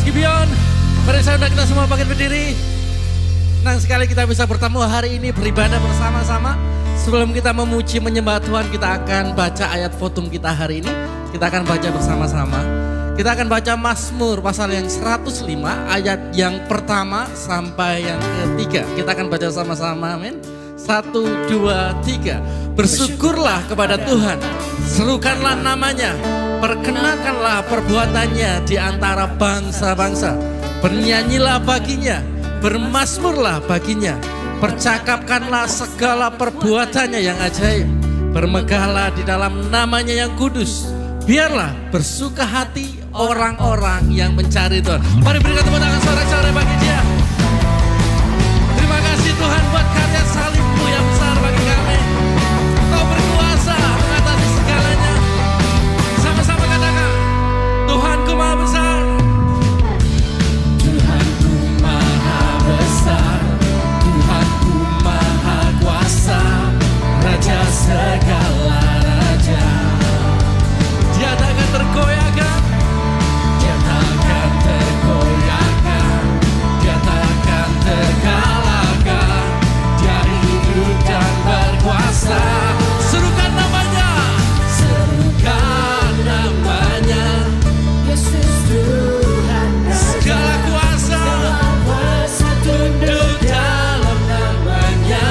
Gibeon. Mari saudara kita semua bangkit berdiri. Senang sekali kita bisa bertemu hari ini beribadah bersama-sama. Sebelum kita memuji menyembah Tuhan, kita akan baca ayat fotum kita hari ini. Kita akan baca bersama-sama. Kita akan baca Mazmur pasal yang 105 ayat yang pertama sampai yang ketiga. Kita akan baca sama-sama, amin. 1, 2, 3. Bersyukurlah kepada Tuhan, serukanlah namanya, perkenalkanlah perbuatannya di antara bangsa-bangsa. Bernyanyilah baginya, bermazmurlah baginya, percakapkanlah segala perbuatannya yang ajaib. Bermegahlah di dalam namanya yang kudus. Biarlah bersuka hati orang-orang yang mencari Tuhan. Mari berikan tepuk tangan sorak-sorai bagi Dia. Terima kasih Tuhan buat karya salib-Mu yang besar bagi kami. Kau berkuasa mengatasi segalanya. Sama-sama katakan, Tuhanku maha besar. Tuhanku maha besar. Tuhanku maha kuasa. Raja segala raja. Dia takkan tergoyahkan. Dia takkan tergoyahkan. Dia takkan terkalahkan. Dia hidup dan berkuasa. Serukan namanya. Serukan namanya. Yesus Tuhan. Segala kuasa. Tunduk dalam namanya.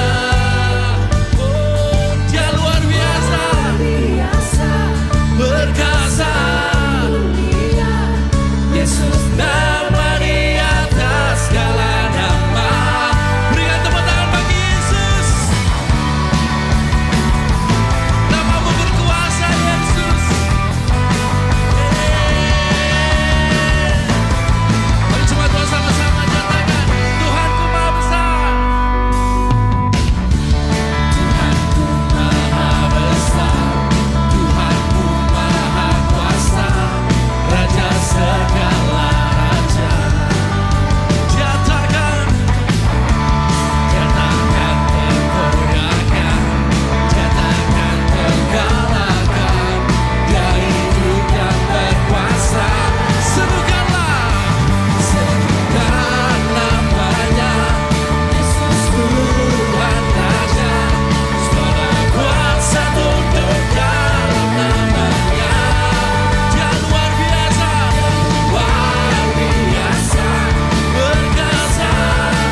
Oh, Dia luar biasa. Berkuasa. Yesus nama di atas segala nama. Berikan tepuk tangan bagi Yesus. Namamu berkuasa Yesus. Mari semua Tuhan sama-sama nyatakan, Tuhanku maha besar. Tuhanku maha besar. Tuhanku maha kuasa. Raja segala raja. Dia takkan tergoyahkan. Dia takkan terkalahkan. Dia hidup dan berkuasa. Serukanlah. Serukan namanya. Yesus Tuhan Raja. Segala kuasa tunduk dalam namanya. Dia luar biasa. Luar biasa. Berkuasa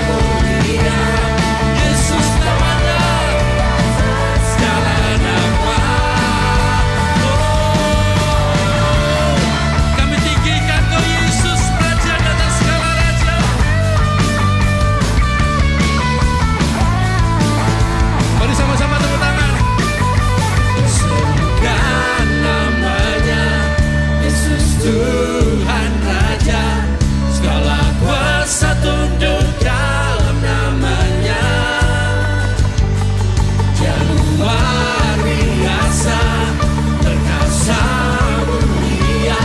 mulia. Yesus namanya. Segala nama. Oh, kami tinggikan Kau Yesus, Raja di atas segala raja. Mari sama-sama tepuk tangan. Serukan namanya. Yesus Tuhan Raja. Segala kuasa tunduk dalam namanya. Dia luar biasa. Berkuasa mulia.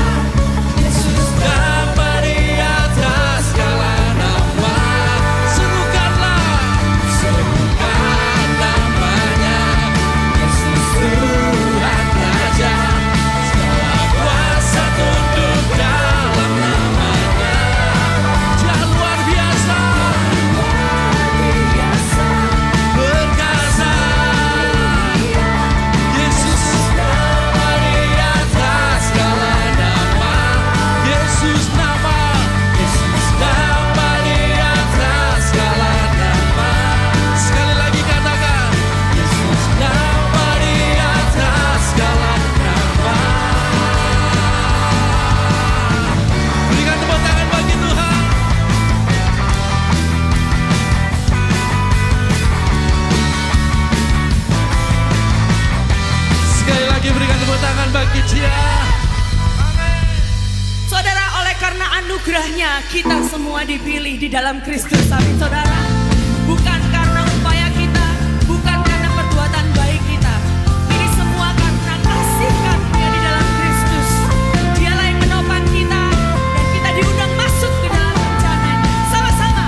Yesus nama di atas segala nama. Serukanlah. Serukan namanya. Yesus Tuhan Raja. Segala kuasa tunduk dalam namanya. Dia luar biasa. Berkuasa. Yesus nama di atas segala nama. Yesus nama. Yesus nama di atas segala nama. Sekali lagi katakan, Yesus nama di atas segala nama. Berikan tepuk tangan bagi Tuhan. Sekali lagi berikan tepuk tangan bagi Dia. Saudara, oleh karena anugerahnya kita semua dipilih di dalam Kristus. Amin saudara. Bukan karena upaya kita, bukan karena perbuatan baik kita. Ini semua karena kasih karunia di dalam Kristus. Dialah yang menopang kita dan kita diundang masuk ke dalam rencananya. Sama-sama.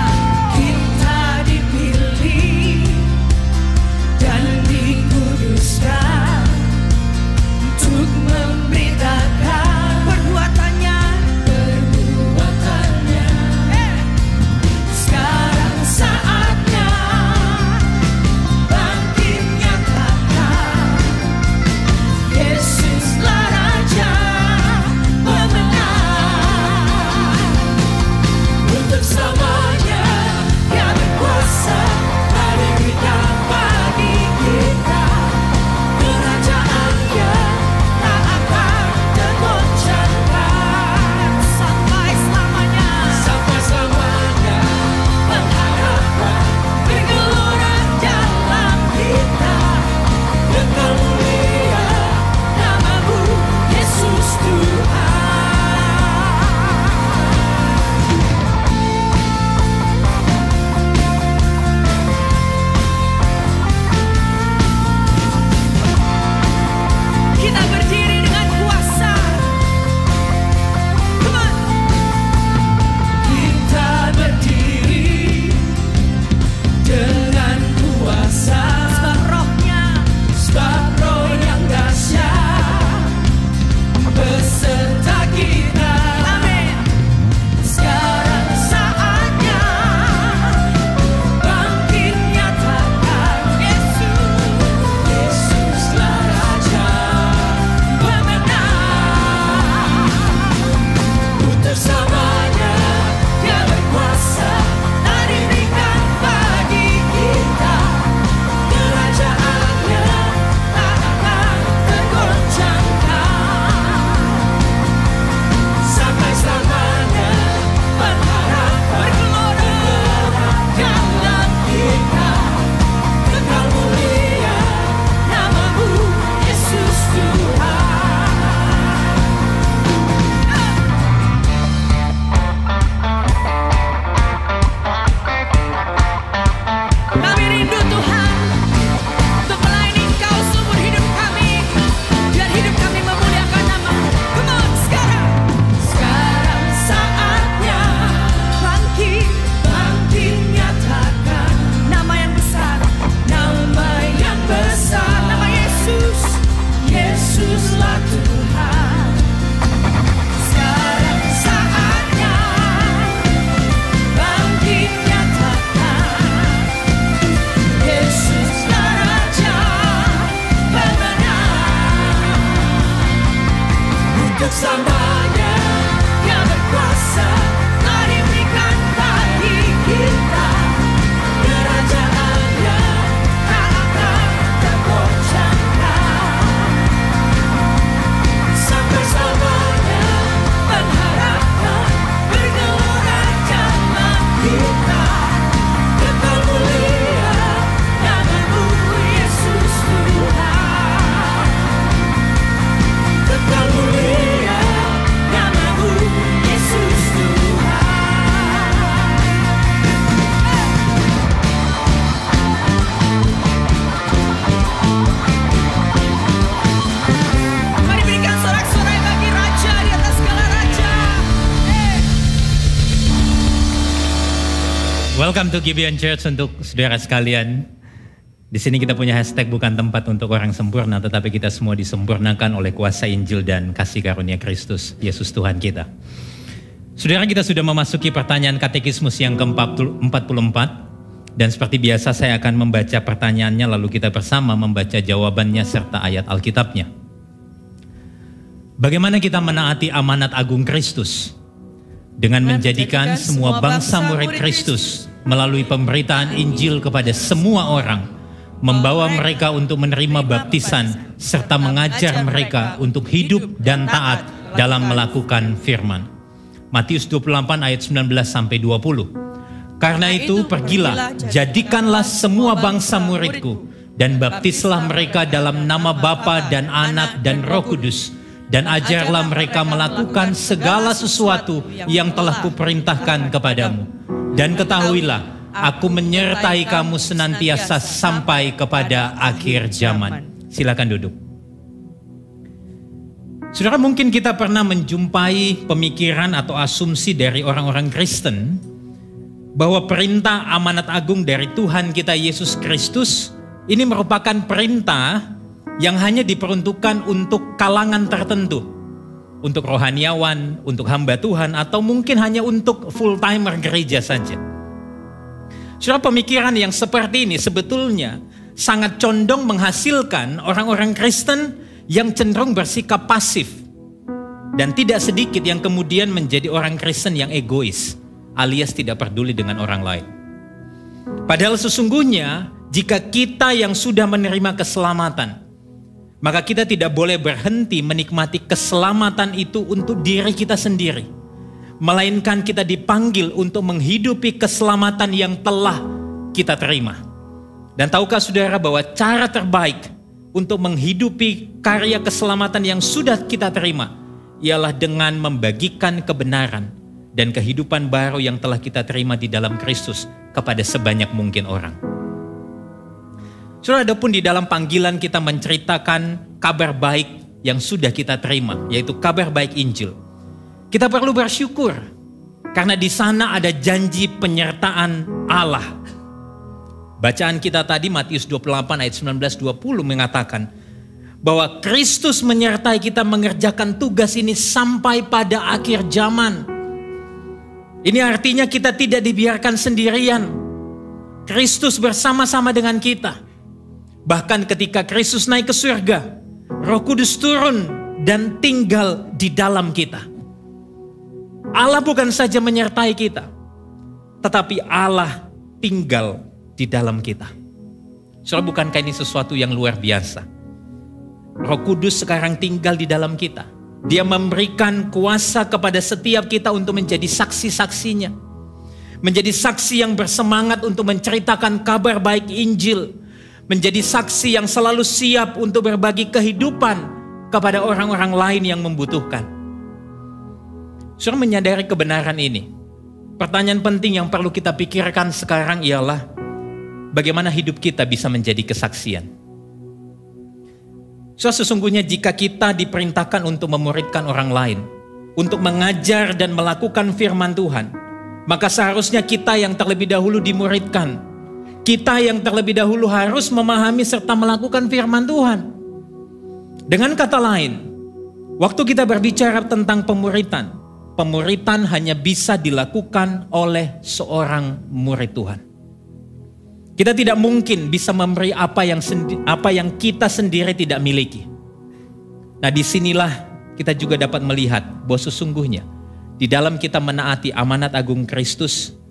Kita dipilih dan dikuduskan untuk memberitakan perbuatannya Welcome to Gibeon Church untuk saudara sekalian. Di sini kita punya hashtag bukan tempat untuk orang sempurna, tetapi kita semua disempurnakan oleh kuasa Injil dan kasih karunia Kristus, Yesus Tuhan kita. Saudara, kita sudah memasuki pertanyaan katekismus yang ke-44. Dan seperti biasa saya akan membaca pertanyaannya lalu kita bersama membaca jawabannya serta ayat Alkitabnya. Bagaimana kita menaati amanat agung Kristus? Dengan menjadikan semua bangsa murid Kristus melalui pemberitaan Injil kepada semua orang, membawa mereka untuk menerima baptisan, serta mengajar mereka untuk hidup dan taat dalam melakukan firman. Matius 28 ayat 19-20. Karena itu pergilah, jadikanlah semua bangsa muridku, dan baptislah mereka dalam nama Bapa dan Anak dan Roh Kudus, dan ajarlah mereka melakukan segala sesuatu yang telah kuperintahkan kepadamu. Dan ketahuilah, aku menyertai kamu senantiasa sampai kepada akhir zaman. Silakan duduk. Saudara, mungkin kita pernah menjumpai pemikiran atau asumsi dari orang-orang Kristen bahwa perintah amanat agung dari Tuhan kita Yesus Kristus ini merupakan perintah yang hanya diperuntukkan untuk kalangan tertentu, untuk rohaniawan, untuk hamba Tuhan, atau mungkin hanya untuk full-timer gereja saja. Saudara, pemikiran yang seperti ini sebetulnya sangat condong menghasilkan orang-orang Kristen yang cenderung bersikap pasif, dan tidak sedikit yang kemudian menjadi orang Kristen yang egois, alias tidak peduli dengan orang lain. Padahal sesungguhnya jika kita yang sudah menerima keselamatan, maka kita tidak boleh berhenti menikmati keselamatan itu untuk diri kita sendiri, melainkan kita dipanggil untuk menghidupi keselamatan yang telah kita terima. Dan tahukah saudara bahwa cara terbaik untuk menghidupi karya keselamatan yang sudah kita terima ialah dengan membagikan kebenaran dan kehidupan baru yang telah kita terima di dalam Kristus kepada sebanyak mungkin orang. Saudara, adapun di dalam panggilan kita menceritakan kabar baik yang sudah kita terima, yaitu kabar baik Injil, kita perlu bersyukur karena di sana ada janji penyertaan Allah. Bacaan kita tadi Matius 28 ayat 19-20 mengatakan bahwa Kristus menyertai kita mengerjakan tugas ini sampai pada akhir zaman. Ini artinya kita tidak dibiarkan sendirian. Kristus bersama-sama dengan kita. Bahkan ketika Kristus naik ke surga, Roh Kudus turun dan tinggal di dalam kita. Allah bukan saja menyertai kita, tetapi Allah tinggal di dalam kita. Soalnya bukankah ini sesuatu yang luar biasa? Roh Kudus sekarang tinggal di dalam kita. Dia memberikan kuasa kepada setiap kita untuk menjadi saksi-saksinya. Menjadi saksi yang bersemangat untuk menceritakan kabar baik Injil. Menjadi saksi yang selalu siap untuk berbagi kehidupan kepada orang-orang lain yang membutuhkan. Saudara, menyadari kebenaran ini, pertanyaan penting yang perlu kita pikirkan sekarang ialah bagaimana hidup kita bisa menjadi kesaksian. Sesungguhnya jika kita diperintahkan untuk memuridkan orang lain, untuk mengajar dan melakukan firman Tuhan, maka seharusnya kita yang terlebih dahulu dimuridkan. Kita yang terlebih dahulu harus memahami serta melakukan firman Tuhan. Dengan kata lain, waktu kita berbicara tentang pemuritan, pemuritan hanya bisa dilakukan oleh seorang murid Tuhan. Kita tidak mungkin bisa memberi apa yang kita sendiri tidak miliki. Nah, disinilah kita juga dapat melihat bahwa sesungguhnya di dalam kita menaati amanat agung Kristus,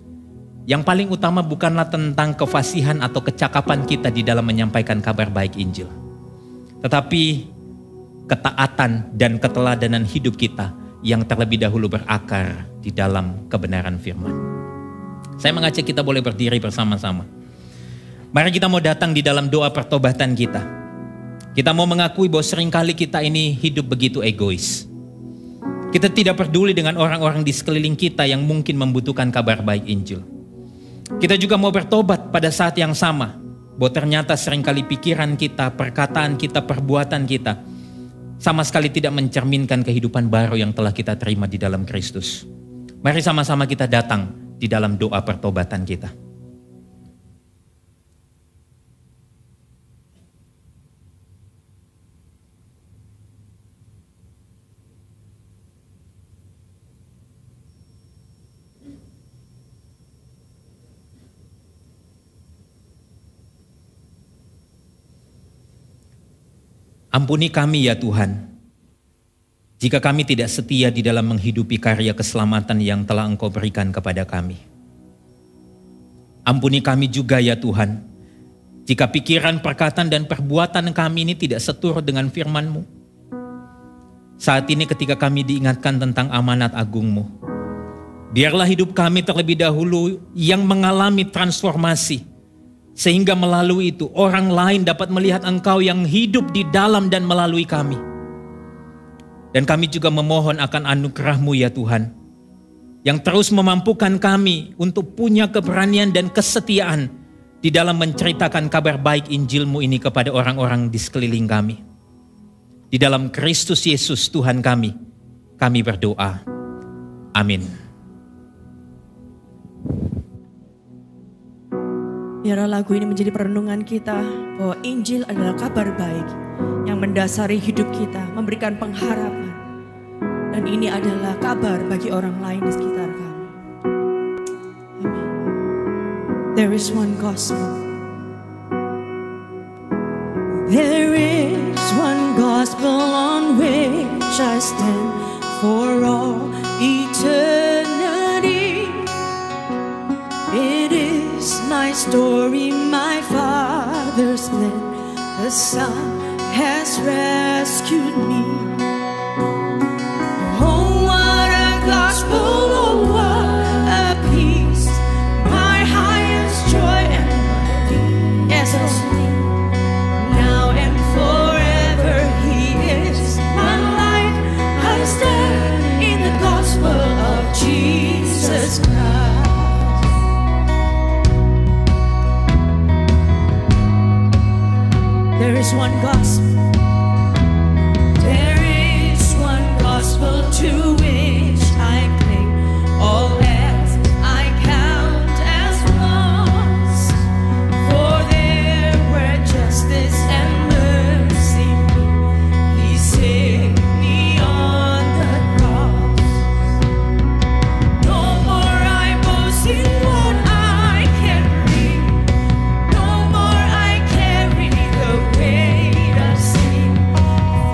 yang paling utama bukanlah tentang kefasihan atau kecakapan kita di dalam menyampaikan kabar baik Injil, tetapi ketaatan dan keteladanan hidup kita yang terlebih dahulu berakar di dalam kebenaran firman. Saya mengajak kita boleh berdiri bersama-sama. Mari kita mau datang di dalam doa pertobatan kita. Kita mau mengakui bahwa seringkali kita ini hidup begitu egois. Kita tidak peduli dengan orang-orang di sekeliling kita yang mungkin membutuhkan kabar baik Injil. Kita juga mau bertobat pada saat yang sama, bahwa ternyata seringkali pikiran kita, perkataan kita, perbuatan kita sama sekali tidak mencerminkan kehidupan baru yang telah kita terima di dalam Kristus. Mari sama-sama kita datang di dalam doa pertobatan kita. Ampuni kami ya Tuhan, jika kami tidak setia di dalam menghidupi karya keselamatan yang telah Engkau berikan kepada kami. Ampuni kami juga ya Tuhan, jika pikiran, perkataan, dan perbuatan kami ini tidak seturut dengan firman-Mu. Saat ini ketika kami diingatkan tentang amanat agung-Mu, biarlah hidup kami terlebih dahulu yang mengalami transformasi, sehingga melalui itu orang lain dapat melihat Engkau yang hidup di dalam dan melalui kami. Dan kami juga memohon akan anugerah-Mu ya Tuhan, yang terus memampukan kami untuk punya keberanian dan kesetiaan di dalam menceritakan kabar baik Injil-Mu ini kepada orang-orang di sekeliling kami. Di dalam Kristus Yesus Tuhan kami berdoa. Amin. Biarlah lagu ini menjadi perenungan kita bahwa Injil adalah kabar baik yang mendasari hidup kita, memberikan pengharapan. Dan ini adalah kabar bagi orang lain di sekitar kami. Amin. There is one gospel. There is one gospel on which I stand for all eternity. It is my story, my Father's plan. The Son has rescued me. Oh, what a gospel, oh, what a peace, my highest joy and my yes, now and forever He is my light. I stand in the gospel of Jesus Christ. There is one gospel. There is one gospel to which I cling. All else I count as loss. For there where justice and mercy meet, He saved me on the cross. No more I boast in what I can bring. No more I carry the weight of sin,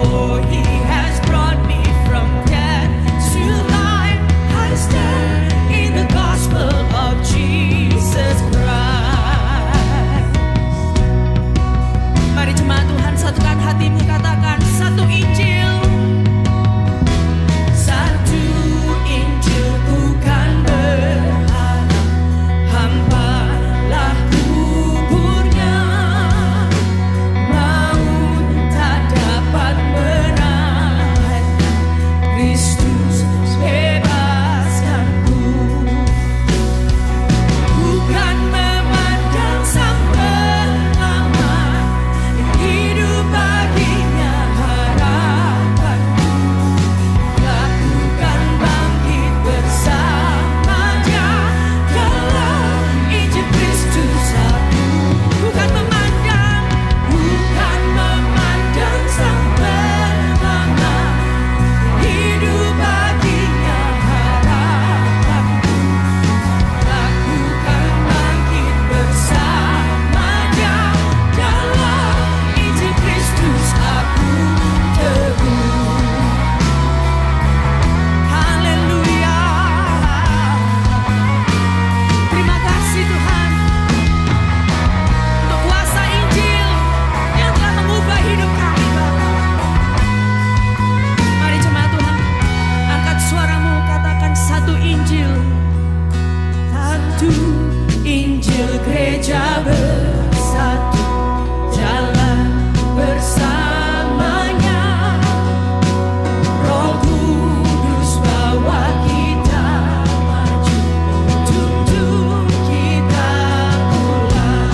for He has brought me from death to life. I stand in the gospel of Jesus Christ. Mari jemaat Tuhan, satukan hatimu, katakan satu Injil. Satu Injil bukan berharap, hampalah kuburnya. Maut tak dapat menahan, Kristus bebaskanku. Bukan memandang sang pengamat, hidup baginya harapanku. Lakukan bangkit bersama Dia dalam Injil Kristus aku. Bukan memandang sang pengamat, hidup baginya harapanku. Lakukan bangkit bersama Dia dalam Injil Kristus aku teguh. Haleluya. Terima kasih Tuhan untuk kuasa Injil yang telah mengubah hidup kami, Bapa. Mari jemaat Tuhan, angkat suaramu, katakan satu Injil. Satu Injil gereja bersatu, jalan bersamanya. Roh Kudus bawa kita maju, tuntun kita pulang.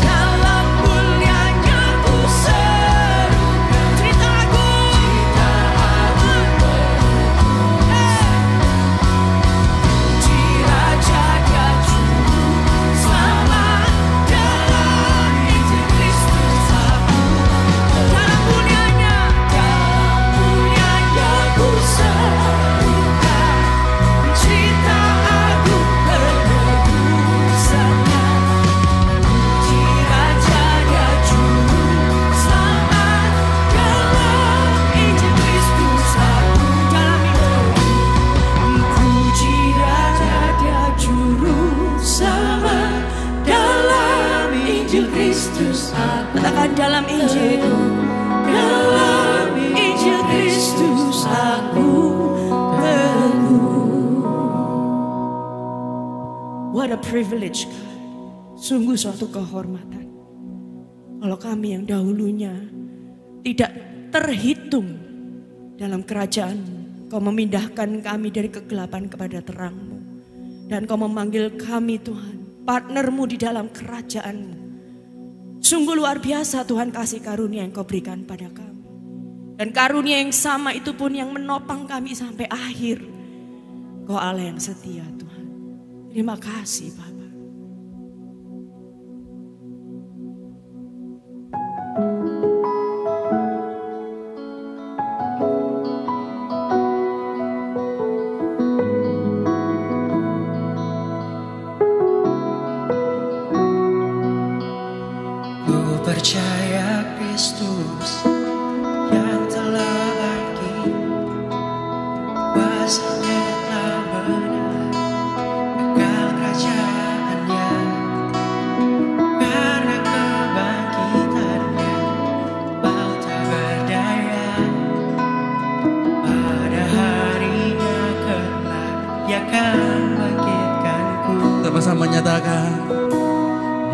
Dalam mulianya ku serukan cerita agung. what a privilege, God. Sungguh suatu kehormatan. Kalau kami yang dahulunya tidak terhitung dalam kerajaan-Mu, Kau memindahkan kami dari kegelapan kepada terang-Mu. Dan Kau memanggil kami Tuhan, partner-Mu di dalam kerajaan-Mu. Sungguh luar biasa Tuhan kasih karunia yang Kau berikan pada kami. Dan karunia yang sama itu pun yang menopang kami sampai akhir. Kau Allah yang setia Tuhan. Terima kasih Bapa. Percaya Kristus yang telah bangkit, kuasanya telah benar, kekal kerajaannya, karena kebangkitannya maut tak berdaya. Pada harinya kelak Dia akan bangkitkanku. Sama-sama nyatakan,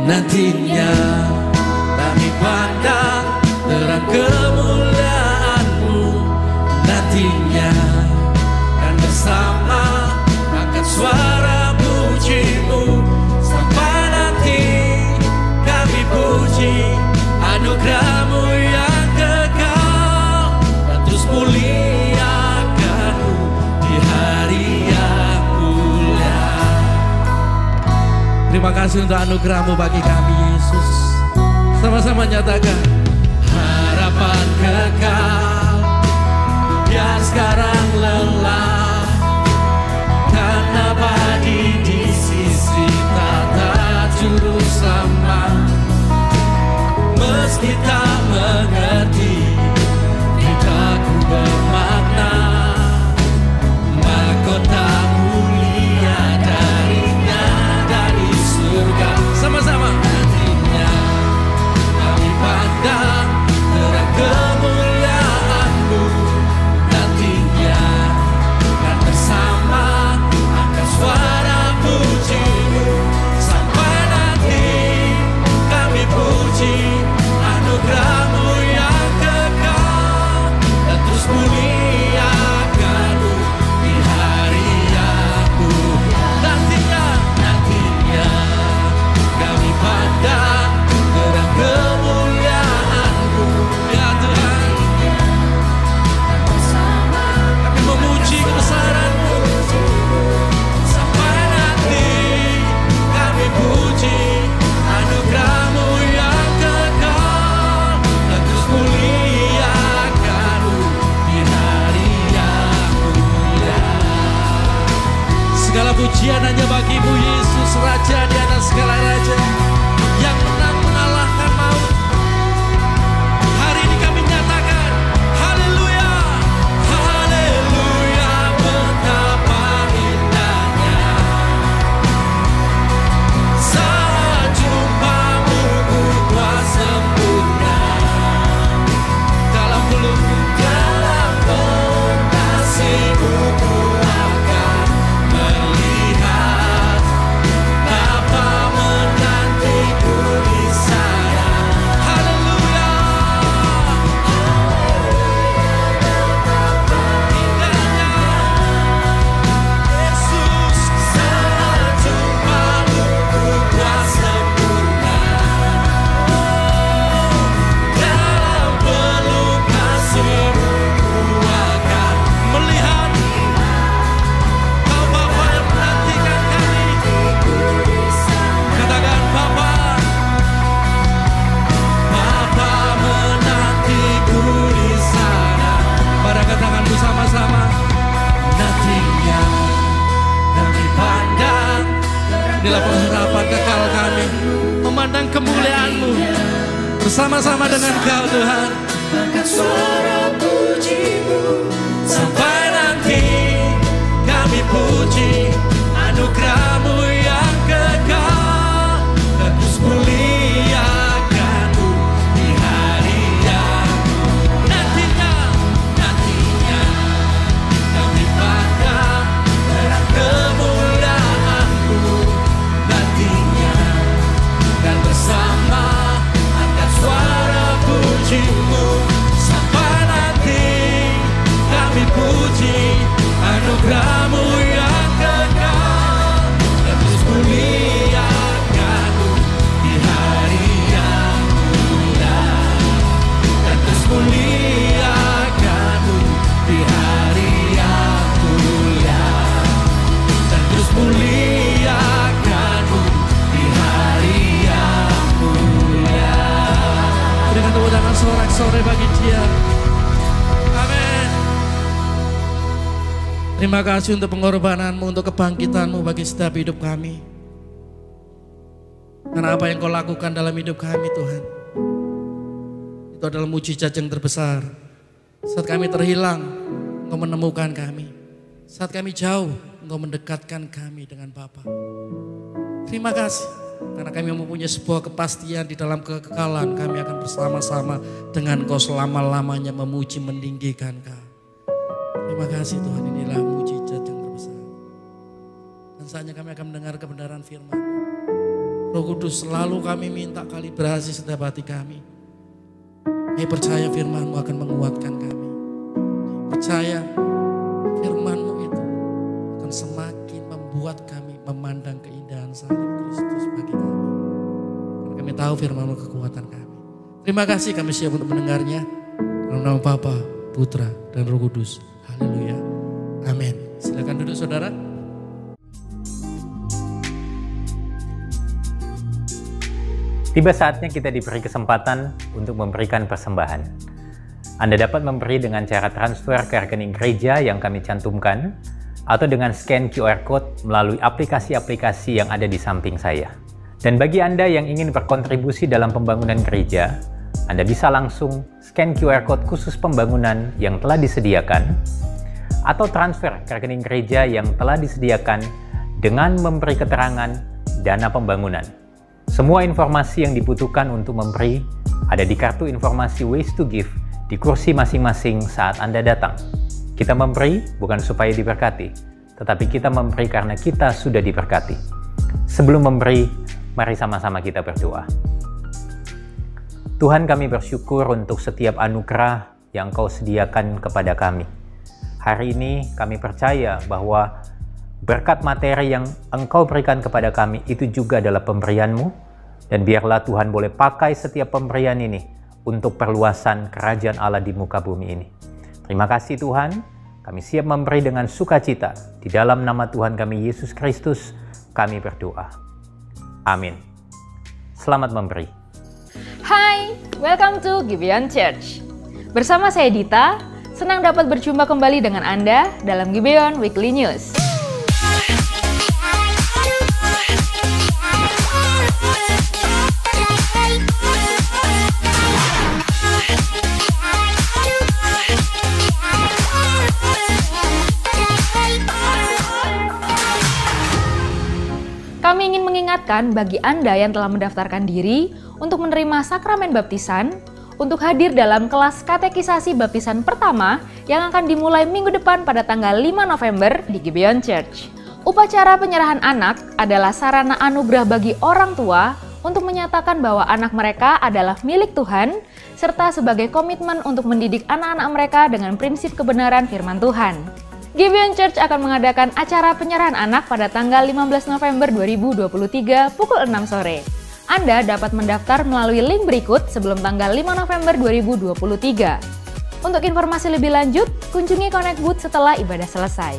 nantinya kami pandang terang kemuliaan-Mu, nantinya dan bersama angkat suara puji-Mu, sampai nanti kami puji anugerah-Mu yang kekal, dan terus muliakan-Mu di hari yang mulia. Terima kasih untuk anugerah-Mu bagi kami Yesus. Sama-sama nyatakan, harapan kekal biar sekarang lelah, karena abadi di sisi tata juru selamat. Meski tak mengerti, hidupku bermakna, mahkota mulia darinya dari surga. Sama-sama. Pandang terang kemuliaan-Mu, nantinya dan bersama angkat suara puji-Mu, sampai nanti kami puji anugerah-Mu yang kekal, dan terus muliakan-Mu di hari yang mulia. Nantinya kami pandang terang kemuliaan-Mu, ya Tuhan. Kami memuji kebesaran-Mu, sampai nanti kami puji anugerah-Mu yang kekal, dan terus muliakan-Mu di hari yang mulia. Segala pujian hanya bagi-Mu Yesus, Raja di atas segala raja, yang menang mengalahkan maut. Hari ini kami nyatakan, haleluya, haleluya, betapa indahnya saat jumpa-Mu ku telah sempurna. Dalam peluk kasih-Mu ku akan melihat Bapa menantiku di sana. Haleluya, betapa indahnya Yesus, saat jumpa-Mu ku telah sempurna. Dalam peluk kasih-Mu ku akan melihat Kau Bapa yang menantikan kami. Katakan Bapa, Bapa menantiku di sana. Pada katakan bersama-sama, nantinya kami pandang. Inilah pengharapan kekal kami, memandang kemuliaan-Mu bersama-sama dengan Kau Tuhan. Angkat suara puji-Mu, Sampai nanti kami puji anugerah-Mu yang kekal, dan terus muliakan-Mu di hari yang nantinya kami pandang terang kemuliaan-Mu, muliakan-Mu di hari yang mulia. Berikan tepuk tangan sorak-sorai bagi Dia. Amin. Terima kasih untuk pengorbanan-Mu, untuk kebangkitan-Mu bagi setiap hidup kami. Karena apa yang Kau lakukan dalam hidup kami, Tuhan, itu adalah mujizat yang terbesar. Saat kami terhilang, Engkau menemukan kami. Saat kami jauh, Engkau mendekatkan kami dengan Bapa. Terima kasih, karena kami mempunyai sebuah kepastian di dalam kekekalan. Kami akan bersama-sama dengan Engkau selama-lamanya memuji, meninggikan Kau. Terima kasih Tuhan, inilah mujizat yang terbesar. Dan saatnya kami akan mendengar kebenaran firman. Roh Kudus, selalu kami minta kalibrasi setiap hati kami. Kami percaya firman-Mu akan menguatkan kami. Kami percaya firman-Mu itu akan semakin membuat kami memandang keindahan salib Kristus bagi kami. Karena kami tahu firman-Mu kekuatan kami. Terima kasih, kami siap untuk mendengarnya. Dalam nama Bapa, Putra, dan Roh Kudus. Haleluya. Amin. Silakan duduk saudara. Tiba saatnya kita diberi kesempatan untuk memberikan persembahan. Anda dapat memberi dengan cara transfer ke rekening gereja yang kami cantumkan, atau dengan scan QR Code melalui aplikasi-aplikasi yang ada di samping saya. Dan bagi Anda yang ingin berkontribusi dalam pembangunan gereja, Anda bisa langsung scan QR Code khusus pembangunan yang telah disediakan, atau transfer ke rekening gereja yang telah disediakan dengan memberi keterangan dana pembangunan. Semua informasi yang dibutuhkan untuk memberi ada di kartu informasi Ways to Give di kursi masing-masing saat Anda datang. Kita memberi bukan supaya diberkati, tetapi kita memberi karena kita sudah diberkati. Sebelum memberi, mari sama-sama kita berdoa. Tuhan, kami bersyukur untuk setiap anugerah yang Kau sediakan kepada kami. Hari ini kami percaya bahwa berkat materi yang Engkau berikan kepada kami itu juga adalah pemberian-Mu. Dan biarlah Tuhan boleh pakai setiap pemberian ini untuk perluasan kerajaan Allah di muka bumi ini. Terima kasih Tuhan, kami siap memberi dengan sukacita. Di dalam nama Tuhan kami Yesus Kristus, kami berdoa. Amin. Selamat memberi. Hai, welcome to Gibeon Church. Bersama saya Dita, senang dapat berjumpa kembali dengan Anda dalam Gibeon Weekly News. Kami ingin mengingatkan bagi Anda yang telah mendaftarkan diri untuk menerima sakramen baptisan, untuk hadir dalam kelas katekisasi baptisan pertama yang akan dimulai minggu depan pada tanggal 5 November di Gibeon Church. Upacara penyerahan anak adalah sarana anugerah bagi orang tua untuk menyatakan bahwa anak mereka adalah milik Tuhan, serta sebagai komitmen untuk mendidik anak-anak mereka dengan prinsip kebenaran firman Tuhan. Gibeon Church akan mengadakan acara penyerahan anak pada tanggal 15 November 2023 pukul 6 sore. Anda dapat mendaftar melalui link berikut sebelum tanggal 5 November 2023. Untuk informasi lebih lanjut, kunjungi Connect Booth setelah ibadah selesai.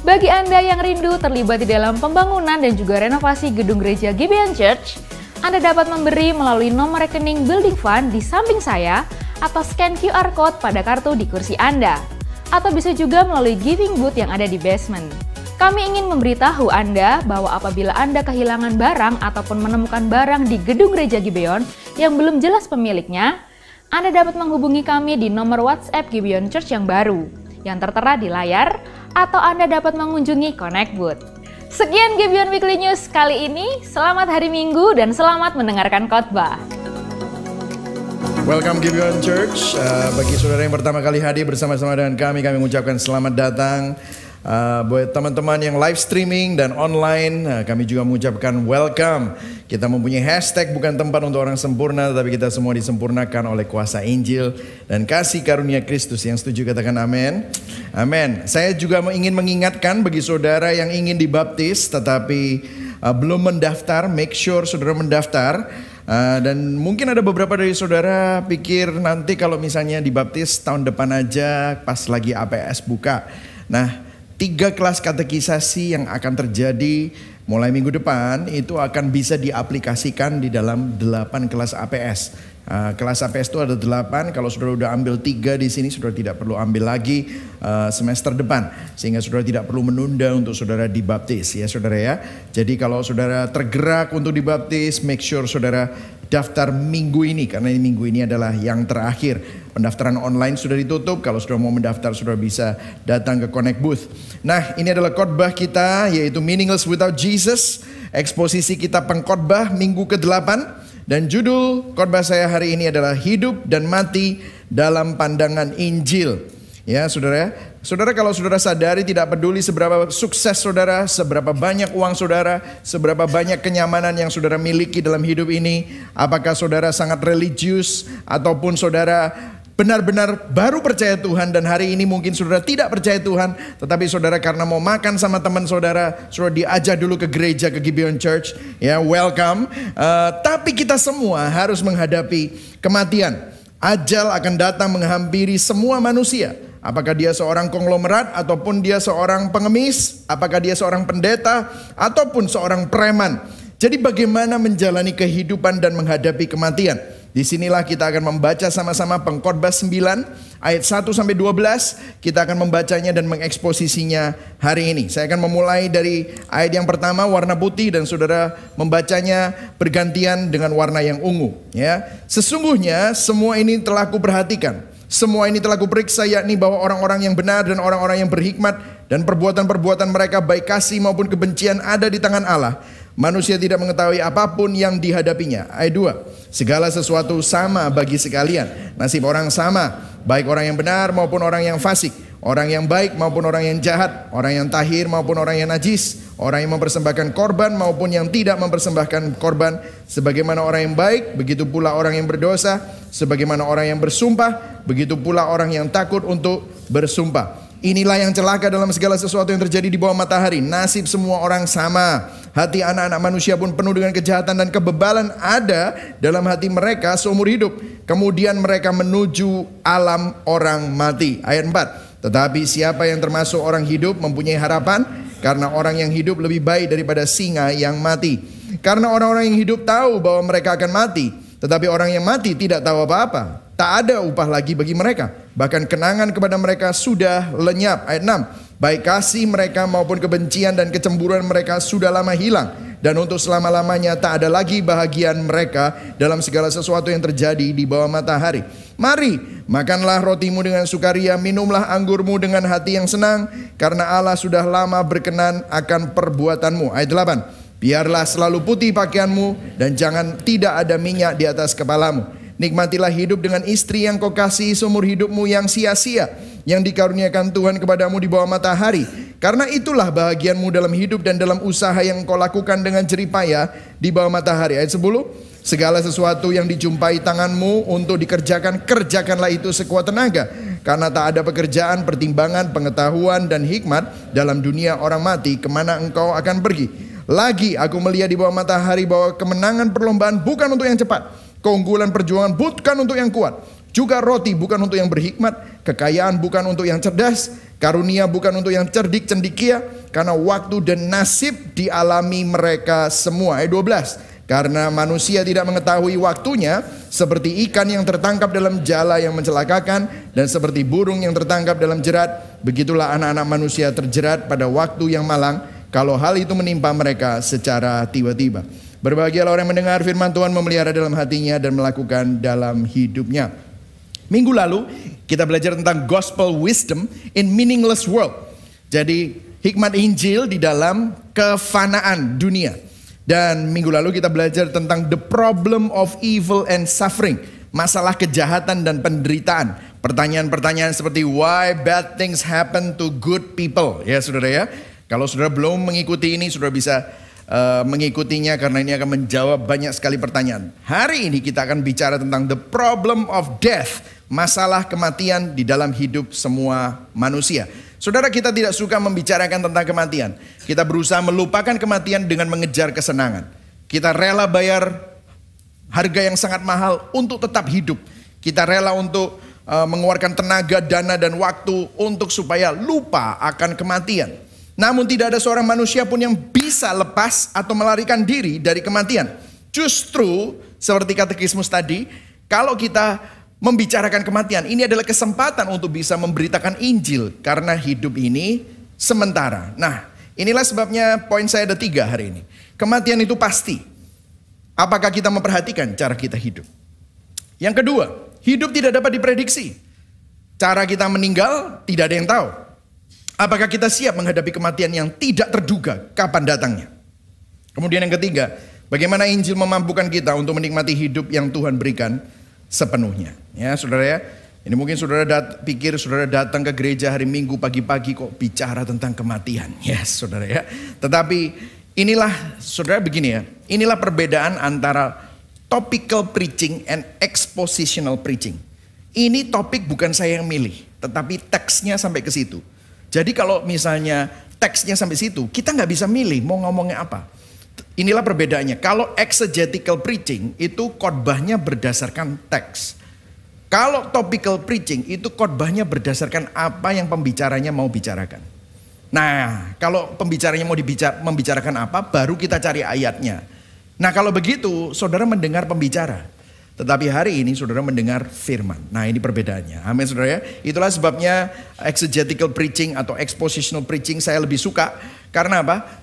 Bagi Anda yang rindu terlibat di dalam pembangunan dan juga renovasi gedung gereja Gibeon Church, Anda dapat memberi melalui nomor rekening Building Fund di samping saya atau scan QR Code pada kartu di kursi Anda. Atau bisa juga melalui giving booth yang ada di basement. Kami ingin memberitahu Anda bahwa apabila Anda kehilangan barang ataupun menemukan barang di gedung gereja Gibeon yang belum jelas pemiliknya, Anda dapat menghubungi kami di nomor WhatsApp Gibeon Church yang baru, yang tertera di layar, atau Anda dapat mengunjungi Connect Booth. Sekian Gibeon Weekly News kali ini, selamat hari Minggu dan selamat mendengarkan khotbah. Welcome Gibeon Church. Bagi saudara yang pertama kali hadir bersama-sama dengan kami mengucapkan selamat datang. Buat teman-teman yang live streaming dan online, kami juga mengucapkan welcome. Kita mempunyai hashtag bukan tempat untuk orang sempurna, tapi kita semua disempurnakan oleh kuasa Injil dan kasih karunia Kristus. Yang setuju katakan amin. Amin. Saya juga ingin mengingatkan bagi saudara yang ingin dibaptis tetapi belum mendaftar, make sure saudara mendaftar. Dan mungkin ada beberapa dari saudara pikir nanti kalau misalnya dibaptis tahun depan aja pas lagi APS buka. Nah, 3 kelas katekisasi yang akan terjadi mulai minggu depan itu akan bisa diaplikasikan di dalam 8 kelas APS. Kelas APS itu ada 8, kalau saudara udah ambil 3 di sini, saudara tidak perlu ambil lagi semester depan. Sehingga saudara tidak perlu menunda untuk saudara dibaptis ya saudara ya. Jadi kalau saudara tergerak untuk dibaptis, make sure saudara daftar minggu ini, karena minggu ini adalah yang terakhir. Pendaftaran online sudah ditutup. Kalau sudah mau mendaftar, sudah bisa datang ke Connect Booth. Nah, ini adalah khotbah kita, yaitu Meaningless Without Jesus. Eksposisi kita pengkhotbah minggu ke-8. Dan judul khotbah saya hari ini adalah Hidup dan Mati dalam Pandangan Injil. Ya saudara, kalau saudara sadari, tidak peduli seberapa sukses saudara, seberapa banyak uang saudara, seberapa banyak kenyamanan yang saudara miliki dalam hidup ini, apakah saudara sangat religius ataupun saudara benar-benar baru percaya Tuhan dan hari ini mungkin saudara tidak percaya Tuhan, tetapi saudara karena mau makan sama teman saudara diajak dulu ke gereja, ke Gibeon Church, ya welcome. Tapi kita semua harus menghadapi kematian. Ajal akan datang menghampiri semua manusia. Apakah dia seorang konglomerat ataupun dia seorang pengemis, apakah dia seorang pendeta ataupun seorang preman. Jadi bagaimana menjalani kehidupan dan menghadapi kematian? Disinilah kita akan membaca sama-sama pengkhotbah 9 ayat 1 sampai 12. Kita akan membacanya dan mengeksposisinya hari ini. Saya akan memulai dari ayat yang pertama warna putih dan saudara membacanya bergantian dengan warna yang ungu. Ya, sesungguhnya semua ini telah kuperhatikan. Semua ini telah kuperiksa, yakni bahwa orang-orang yang benar dan orang-orang yang berhikmat dan perbuatan-perbuatan mereka baik kasih maupun kebencian ada di tangan Allah. Manusia tidak mengetahui apapun yang dihadapinya. Ayat 2. Segala sesuatu sama bagi sekalian. Nasib orang sama, baik orang yang benar maupun orang yang fasik, orang yang baik maupun orang yang jahat, orang yang tahir maupun orang yang najis, orang yang mempersembahkan korban maupun yang tidak mempersembahkan korban. Sebagaimana orang yang baik, begitu pula orang yang berdosa. Sebagaimana orang yang bersumpah, begitu pula orang yang takut untuk bersumpah. Inilah yang celaka dalam segala sesuatu yang terjadi di bawah matahari. Nasib semua orang sama. Hati anak-anak manusia pun penuh dengan kejahatan dan kebebalan ada dalam hati mereka seumur hidup. Kemudian mereka menuju alam orang mati. Ayat 4. Tetapi siapa yang termasuk orang hidup mempunyai harapan, karena orang yang hidup lebih baik daripada singa yang mati. Karena orang-orang yang hidup tahu bahwa mereka akan mati, tetapi orang yang mati tidak tahu apa-apa. Tak ada upah lagi bagi mereka. Bahkan kenangan kepada mereka sudah lenyap. Ayat 6. Baik kasih mereka maupun kebencian dan kecemburuan mereka sudah lama hilang. Dan untuk selama-lamanya tak ada lagi bahagian mereka dalam segala sesuatu yang terjadi di bawah matahari. Mari, makanlah rotimu dengan sukaria, minumlah anggurmu dengan hati yang senang, karena Allah sudah lama berkenan akan perbuatanmu. Ayat 8. Biarlah selalu putih pakaianmu dan jangan tidak ada minyak di atas kepalamu. Nikmatilah hidup dengan istri yang kau kasihi seumur hidupmu yang sia-sia, yang dikaruniakan Tuhan kepadamu di bawah matahari. Karena itulah bahagianmu dalam hidup dan dalam usaha yang kau lakukan dengan jerih payah di bawah matahari. Ayat 10. Segala sesuatu yang dijumpai tanganmu untuk dikerjakan, kerjakanlah itu sekuat tenaga. Karena tak ada pekerjaan, pertimbangan, pengetahuan dan hikmat dalam dunia orang mati, kemana engkau akan pergi. Lagi aku melihat di bawah matahari bahwa kemenangan perlombaan bukan untuk yang cepat, keunggulan perjuangan bukan untuk yang kuat, juga roti bukan untuk yang berhikmat, kekayaan bukan untuk yang cerdas, karunia bukan untuk yang cerdik cendekia, karena waktu dan nasib dialami mereka semua. Ayat 12. Karena manusia tidak mengetahui waktunya, seperti ikan yang tertangkap dalam jala yang mencelakakan, dan seperti burung yang tertangkap dalam jerat, begitulah anak-anak manusia terjerat pada waktu yang malang, kalau hal itu menimpa mereka secara tiba-tiba. Berbahagialah orang yang mendengar firman Tuhan, memelihara dalam hatinya dan melakukan dalam hidupnya. Minggu lalu kita belajar tentang gospel wisdom in meaningless world. Jadi hikmat Injil di dalam kefanaan dunia. Dan minggu lalu kita belajar tentang the problem of evil and suffering. Masalah kejahatan dan penderitaan. Pertanyaan-pertanyaan seperti why bad things happen to good people. Ya saudara ya. Kalau saudara belum mengikuti ini, saudara bisa mengikutinya karena ini akan menjawab banyak sekali pertanyaan. Hari ini kita akan bicara tentang the problem of death, masalah kematian di dalam hidup semua manusia. Saudara, kita tidak suka membicarakan tentang kematian. Kita berusaha melupakan kematian dengan mengejar kesenangan. Kita rela bayar harga yang sangat mahal untuk tetap hidup. Kita rela untuk mengeluarkan tenaga, dana, dan waktu untuk supaya lupa akan kematian. Namun tidak ada seorang manusia pun yang bisa lepas atau melarikan diri dari kematian. Justru seperti katekismus tadi, kalau kita membicarakan kematian, ini adalah kesempatan untuk bisa memberitakan Injil. Karena hidup ini sementara. Nah, inilah sebabnya poin saya ada 3 hari ini. Kematian itu pasti. Apakah kita memperhatikan cara kita hidup? Yang kedua, hidup tidak dapat diprediksi. Cara kita meninggal tidak ada yang tahu. Apakah kita siap menghadapi kematian yang tidak terduga kapan datangnya? Kemudian yang ketiga, bagaimana Injil memampukan kita untuk menikmati hidup yang Tuhan berikan sepenuhnya. Ya saudara ya, ini mungkin saudara pikir saudara datang ke gereja hari Minggu pagi-pagi kok bicara tentang kematian. Yes saudara ya, tetapi inilah saudara begini ya, inilah perbedaan antara topical preaching and expositional preaching. Ini topik bukan saya yang milih, tetapi teksnya sampai ke situ. Jadi kalau misalnya teksnya sampai situ, kita nggak bisa milih mau ngomongnya apa. Inilah perbedaannya. Kalau exegetical preaching itu khotbahnya berdasarkan teks. Kalau topical preaching itu khotbahnya berdasarkan apa yang pembicaranya mau bicarakan. Nah, kalau pembicaranya mau membicarakan apa, baru kita cari ayatnya. Nah, kalau begitu, saudara mendengar pembicara. Tetapi hari ini saudara mendengar firman. Nah, ini perbedaannya. Amin, saudara ya. Itulah sebabnya exegetical preaching atau expositional preaching saya lebih suka. Karena apa?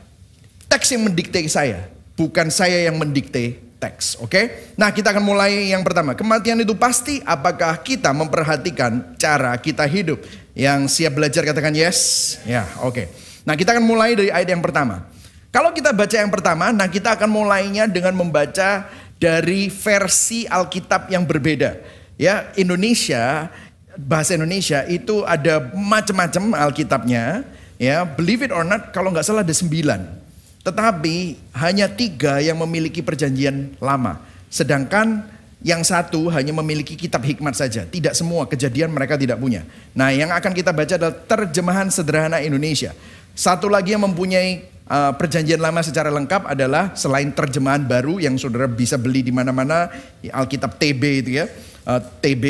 Teks yang mendikte saya, bukan saya yang mendikte teks. Oke? Nah, kita akan mulai yang pertama. Kematian itu pasti. Apakah kita memperhatikan cara kita hidup? Yang siap belajar katakan yes. Ya, oke. Nah, kita akan mulai dari ayat yang pertama. Kalau kita baca yang pertama, nah kita akan mulainya dengan membaca dari versi Alkitab yang berbeda. Ya, Indonesia, bahasa Indonesia itu ada macam-macam Alkitabnya. Ya, believe it or not, kalau nggak salah ada 9. Tetapi hanya 3 yang memiliki perjanjian lama. Sedangkan yang 1 hanya memiliki kitab hikmat saja. Tidak semua, Kejadian mereka tidak punya. Nah, yang akan kita baca adalah terjemahan sederhana Indonesia. Satu lagi yang mempunyai perjanjian lama secara lengkap adalah selain terjemahan baru yang saudara bisa beli di mana-mana, Alkitab TB itu ya. TB,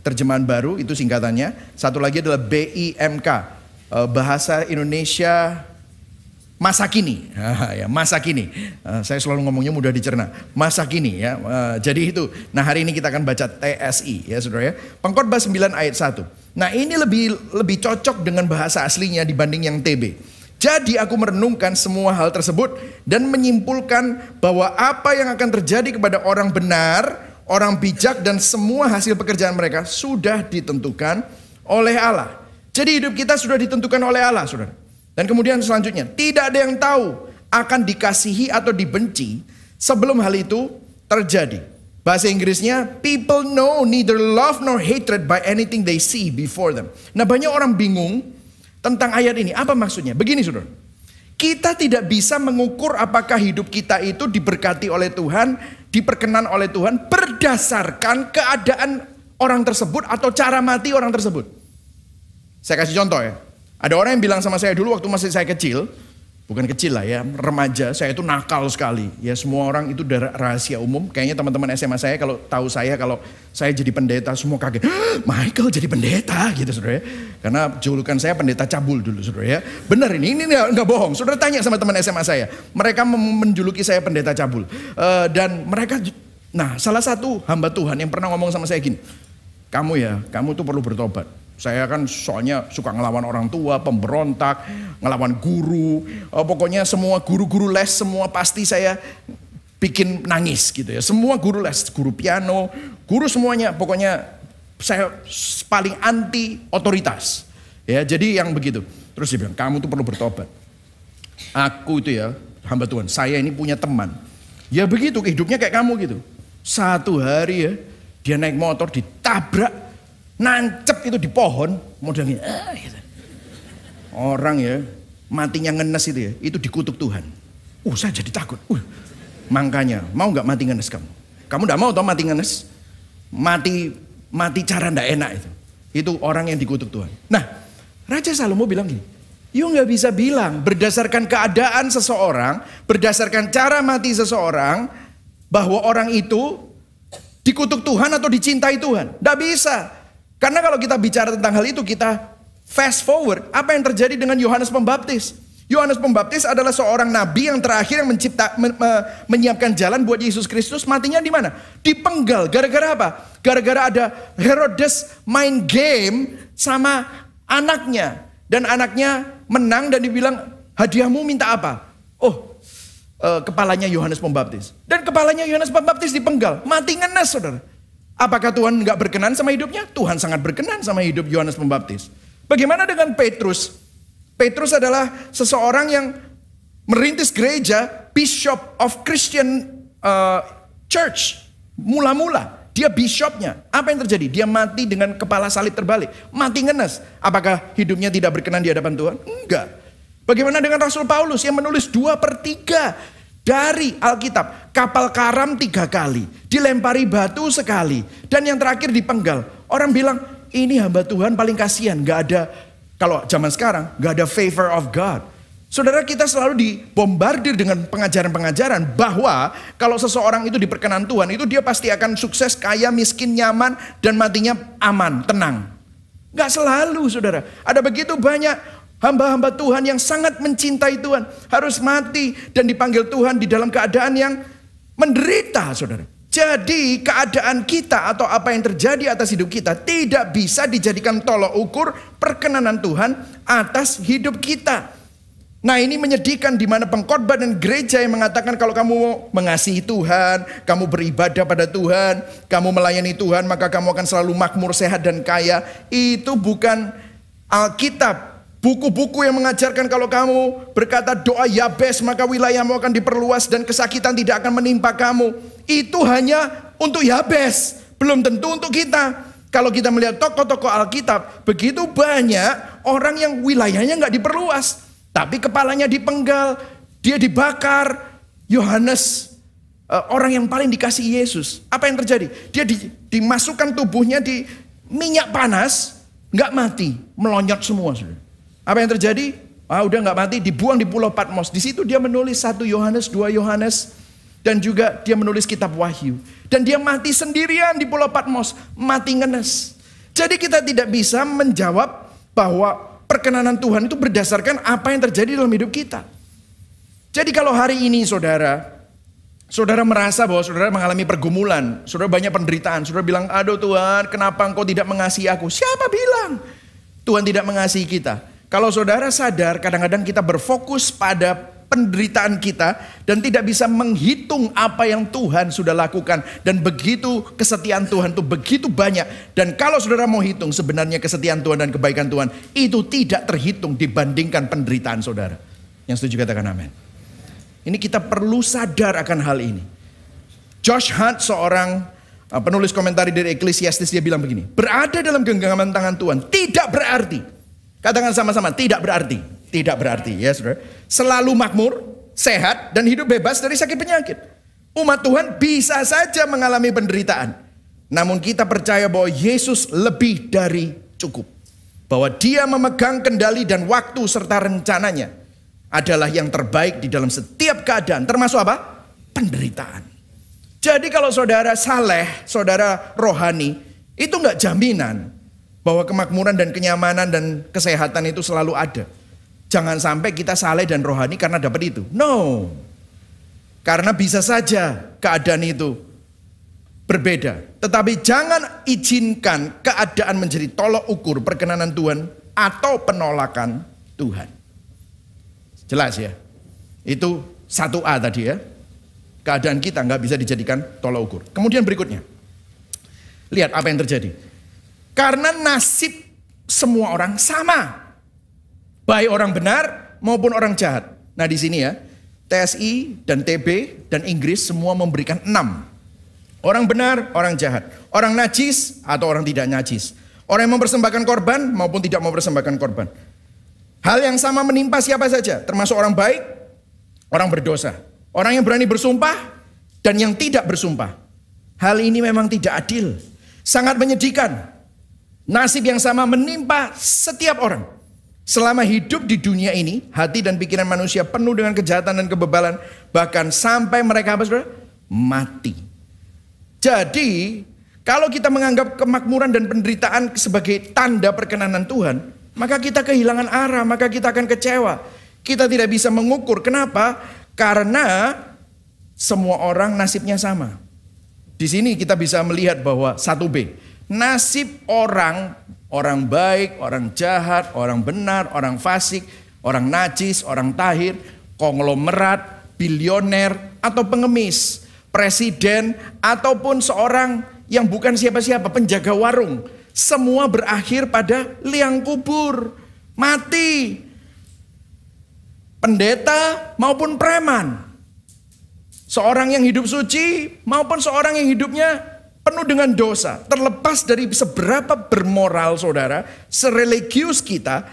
terjemahan baru itu singkatannya. Satu lagi adalah BIMK, Bahasa Indonesia Masa Kini. Ya, masa kini. Saya selalu ngomongnya mudah dicerna. Masa kini ya. Jadi itu. Nah, hari ini kita akan baca TSI ya saudara ya. Pengkhotbah 9 ayat 1. Nah, ini lebih cocok dengan bahasa aslinya dibanding yang TB. Jadi aku merenungkan semua hal tersebut dan menyimpulkan bahwa apa yang akan terjadi kepada orang benar, orang bijak dan semua hasil pekerjaan mereka sudah ditentukan oleh Allah. Jadi hidup kita sudah ditentukan oleh Allah, saudara. Dan kemudian selanjutnya, tidak ada yang tahu akan dikasihi atau dibenci sebelum hal itu terjadi. Bahasa Inggrisnya, people know neither love nor hatred by anything they see before them. Nah, banyak orang bingung tentang ayat ini. Apa maksudnya? Begini saudara. Kita tidak bisa mengukur apakah hidup kita itu diberkati oleh Tuhan, diperkenan oleh Tuhan berdasarkan keadaan orang tersebut atau cara mati orang tersebut. Saya kasih contoh ya. Ada orang yang bilang sama saya dulu waktu masih saya kecil, bukan kecil lah ya, remaja, saya itu nakal sekali. Ya semua orang itu udah rahasia umum. Kayaknya teman-teman SMA saya kalau tahu saya kalau saya jadi pendeta semua kaget. Michael jadi pendeta gitu saudara ya. Karena julukan saya pendeta cabul dulu saudara ya. Benar ini nggak bohong. Saudara tanya sama teman SMA saya. Mereka menjuluki saya pendeta cabul. Dan mereka, nah salah satu hamba Tuhan yang pernah ngomong sama saya gini. Kamu tuh perlu bertobat. Saya kan soalnya suka ngelawan orang tua, pemberontak, ngelawan guru. Pokoknya semua guru-guru les semua pasti saya bikin nangis gitu ya. Semua guru les, guru piano, guru semuanya. Pokoknya saya paling anti otoritas. Ya, jadi yang begitu. Terus dia bilang, kamu tuh perlu bertobat. Aku itu ya, hamba Tuhan, saya ini punya teman. Ya begitu, hidupnya kayak kamu gitu. Satu hari ya, dia naik motor ditabrak. Nancep itu di pohon, modalnya gitu. Orang ya matinya ngenes itu ya, itu dikutuk Tuhan. Saya jadi takut. Makanya mau nggak mati ngenes kamu? Kamu nggak mau tau mati ngenes? Mati cara ndak enak itu. Itu orang yang dikutuk Tuhan. Nah, Raja Salomo bilang gini, you nggak bisa bilang berdasarkan keadaan seseorang, berdasarkan cara mati seseorang, bahwa orang itu dikutuk Tuhan atau dicintai Tuhan. Nggak bisa. Karena kalau kita bicara tentang hal itu, kita fast forward, apa yang terjadi dengan Yohanes Pembaptis? Yohanes Pembaptis adalah seorang nabi yang terakhir yang menyiapkan jalan buat Yesus Kristus. Matinya di mana? Dipenggal. Gara-gara apa? Gara-gara ada Herodes main game sama anaknya. Dan anaknya menang dan dibilang, hadiahmu minta apa? Oh, kepalanya Yohanes Pembaptis. Dan kepalanya Yohanes Pembaptis dipenggal. Mati ngenes, saudara. Apakah Tuhan nggak berkenan sama hidupnya? Tuhan sangat berkenan sama hidup Yohanes Pembaptis. Bagaimana dengan Petrus? Petrus adalah seseorang yang merintis gereja, Bishop of Christian Church. Mula-mula dia bishopnya. Apa yang terjadi? Dia mati dengan kepala salib terbalik. Mati ngenes. Apakah hidupnya tidak berkenan di hadapan Tuhan? Enggak. Bagaimana dengan Rasul Paulus yang menulis 2/3 dari Alkitab? Kapal karam 3 kali, dilempari batu sekali, dan yang terakhir dipenggal. Orang bilang, ini hamba Tuhan paling kasihan, gak ada, kalau zaman sekarang, gak ada favor of God. Saudara, kita selalu dibombardir dengan pengajaran-pengajaran bahwa kalau seseorang itu diperkenan Tuhan, itu dia pasti akan sukses, kaya, miskin, nyaman, dan matinya aman, tenang. Gak selalu, saudara. Ada begitu banyak hamba-hamba Tuhan yang sangat mencintai Tuhan, harus mati dan dipanggil Tuhan di dalam keadaan yang menderita, saudara. Jadi keadaan kita atau apa yang terjadi atas hidup kita tidak bisa dijadikan tolok ukur perkenanan Tuhan atas hidup kita. Nah, ini menyedihkan di mana pengkhotbah dan gereja yang mengatakan kalau kamu mengasihi Tuhan, kamu beribadah pada Tuhan, kamu melayani Tuhan, maka kamu akan selalu makmur, sehat dan kaya. Itu bukan Alkitab. Buku-buku yang mengajarkan kalau kamu berkata doa Yabes, maka wilayahmu akan diperluas dan kesakitan tidak akan menimpa kamu. Itu hanya untuk Yabes, belum tentu untuk kita. Kalau kita melihat tokoh-tokoh Alkitab, begitu banyak orang yang wilayahnya nggak diperluas, tapi kepalanya dipenggal, dia dibakar. Yohanes, orang yang paling dikasihi Yesus, apa yang terjadi? Dia dimasukkan tubuhnya di minyak panas, nggak mati, melonyot semua. Apa yang terjadi? Udah nggak mati, dibuang di Pulau Patmos. Di situ dia menulis 1 Yohanes, 2 Yohanes, dan juga dia menulis kitab Wahyu. Dan dia mati sendirian di Pulau Patmos, mati ngenes. Jadi kita tidak bisa menjawab bahwa perkenanan Tuhan itu berdasarkan apa yang terjadi dalam hidup kita. Jadi kalau hari ini saudara merasa bahwa saudara mengalami pergumulan, saudara banyak penderitaan, saudara bilang, aduh Tuhan, kenapa engkau tidak mengasihi aku? Siapa bilang Tuhan tidak mengasihi kita? Kalau saudara sadar, kadang-kadang kita berfokus pada penderitaan kita dan tidak bisa menghitung apa yang Tuhan sudah lakukan. Dan begitu kesetiaan Tuhan itu begitu banyak. Dan kalau saudara mau hitung sebenarnya kesetiaan Tuhan dan kebaikan Tuhan, itu tidak terhitung dibandingkan penderitaan saudara. Yang setuju katakan amin. Ini kita perlu sadar akan hal ini. Josh Hart, seorang penulis komentari dari Ecclesiastes, dia bilang begini, berada dalam genggaman tangan Tuhan tidak berarti, katakan sama-sama, tidak berarti. Tidak berarti ya saudara, selalu makmur, sehat, dan hidup bebas dari sakit penyakit. Umat Tuhan bisa saja mengalami penderitaan. Namun kita percaya bahwa Yesus lebih dari cukup. Bahwa dia memegang kendali dan waktu serta rencananya adalah yang terbaik di dalam setiap keadaan. Termasuk apa? Penderitaan. Jadi kalau saudara saleh, saudara rohani, itu enggak jaminan bahwa kemakmuran dan kenyamanan dan kesehatan itu selalu ada. Jangan sampai kita saleh dan rohani karena dapat itu. No. Karena bisa saja keadaan itu berbeda. Tetapi jangan izinkan keadaan menjadi tolok ukur perkenanan Tuhan atau penolakan Tuhan. Jelas ya? Itu 1A tadi ya. Keadaan kita nggak bisa dijadikan tolok ukur. Kemudian berikutnya. Lihat apa yang terjadi. Karena nasib semua orang sama. Baik orang benar maupun orang jahat. Nah di sini ya, TSI dan TB dan Inggris semua memberikan 6. Orang benar, orang jahat. Orang najis atau orang tidak najis. Orang yang mempersembahkan korban maupun tidak mempersembahkan korban. Hal yang sama menimpa siapa saja, termasuk orang baik, orang berdosa. Orang yang berani bersumpah dan yang tidak bersumpah. Hal ini memang tidak adil. Sangat menyedihkan. Nasib yang sama menimpa setiap orang. Selama hidup di dunia ini, hati dan pikiran manusia penuh dengan kejahatan dan kebebalan. Bahkan sampai mereka apa saudara? Mati. Jadi, Kalau kita menganggap kemakmuran dan penderitaan sebagai tanda perkenanan Tuhan, maka kita kehilangan arah, maka kita akan kecewa. Kita tidak bisa mengukur. Kenapa? Karena semua orang nasibnya sama. Di sini kita bisa melihat bahwa 1B, nasib orang baik, orang jahat, orang benar, orang fasik, orang najis, orang tahir, konglomerat, bilioner, atau pengemis, presiden, ataupun seorang yang bukan siapa-siapa, penjaga warung. Semua berakhir pada liang kubur, mati. Pendeta maupun preman. Seorang yang hidup suci maupun seorang yang hidupnya penuh dengan dosa. Terlepas dari seberapa bermoral saudara, sereligius kita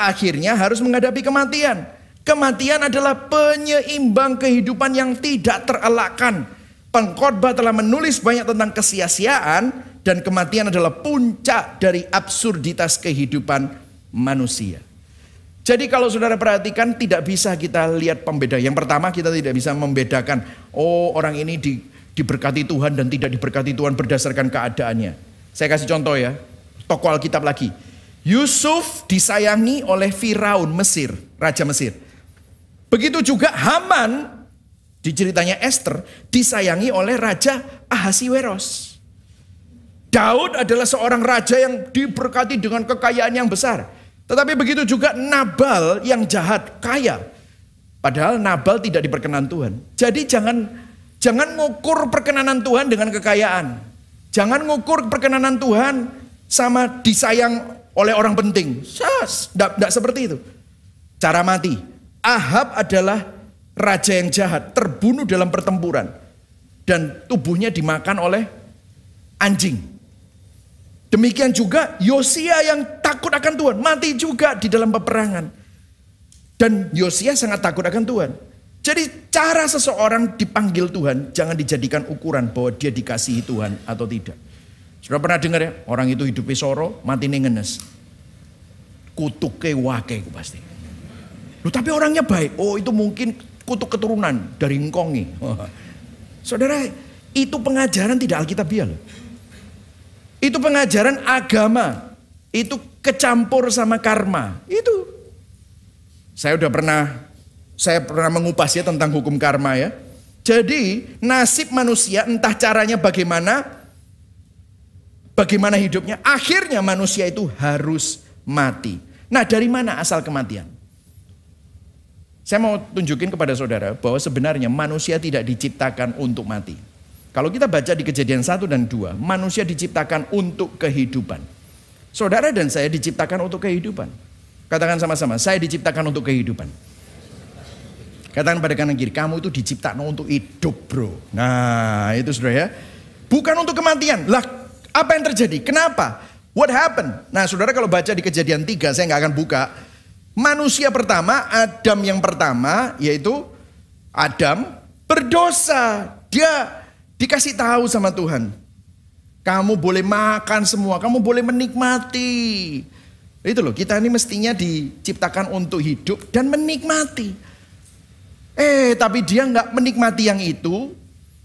akhirnya harus menghadapi kematian. Kematian adalah penyeimbang kehidupan yang tidak terelakkan. Pengkhotbah telah menulis banyak tentang kesia-siaan dan kematian adalah puncak dari absurditas kehidupan manusia. Jadi kalau saudara perhatikan tidak bisa kita lihat pembeda. Yang pertama kita tidak bisa membedakan, oh orang ini diberkati Tuhan dan tidak diberkati Tuhan berdasarkan keadaannya. Saya kasih contoh ya, tokoh Alkitab lagi. Yusuf disayangi oleh Firaun Mesir, Raja Mesir. Begitu juga Haman, di ceritanya Esther, disayangi oleh Raja Ahasiweros. Daud adalah seorang raja yang diberkati dengan kekayaan yang besar. Tetapi begitu juga Nabal yang jahat, kaya. Padahal Nabal tidak diperkenan Tuhan. Jadi jangan ngukur perkenanan Tuhan dengan kekayaan. Jangan ngukur perkenanan Tuhan sama disayang oleh orang penting. Tidak seperti itu. Cara mati. Ahab adalah raja yang jahat, terbunuh dalam pertempuran. Dan tubuhnya dimakan oleh anjing. Demikian juga Yosia yang takut akan Tuhan, mati juga di dalam peperangan. Dan Yosia sangat takut akan Tuhan. Jadi cara seseorang dipanggil Tuhan jangan dijadikan ukuran bahwa dia dikasihi Tuhan atau tidak. Sudah pernah dengar ya, orang itu hidup soro, mati ngenes. Kutuke wake pasti. Loh, tapi orangnya baik. Oh, itu mungkin kutuk keturunan dari ngkongi. Saudara, itu pengajaran tidak alkitabiah. Itu pengajaran agama. Itu kecampur sama karma. Itu. Saya pernah mengupas ya tentang hukum karma ya. Jadi nasib manusia entah caranya bagaimana hidupnya, akhirnya manusia itu harus mati. Nah, dari mana asal kematian? Saya mau tunjukin kepada saudara bahwa sebenarnya manusia tidak diciptakan untuk mati. Kalau kita baca di Kejadian 1 dan 2, manusia diciptakan untuk kehidupan. Saudara dan saya diciptakan untuk kehidupan. Katakan sama-sama, saya diciptakan untuk kehidupan. Katakan pada kanan kiri, kamu itu diciptakan untuk hidup bro. Nah itu saudara ya. Bukan untuk kematian. Lah apa yang terjadi? Kenapa? What happened? Nah saudara kalau baca di Kejadian 3, saya nggak akan buka. Manusia pertama, Adam yang pertama, yaitu Adam berdosa. Dia dikasih tahu sama Tuhan. Kamu boleh makan semua, kamu boleh menikmati. Itu loh, kita ini mestinya diciptakan untuk hidup dan menikmati. Tapi dia nggak menikmati yang itu,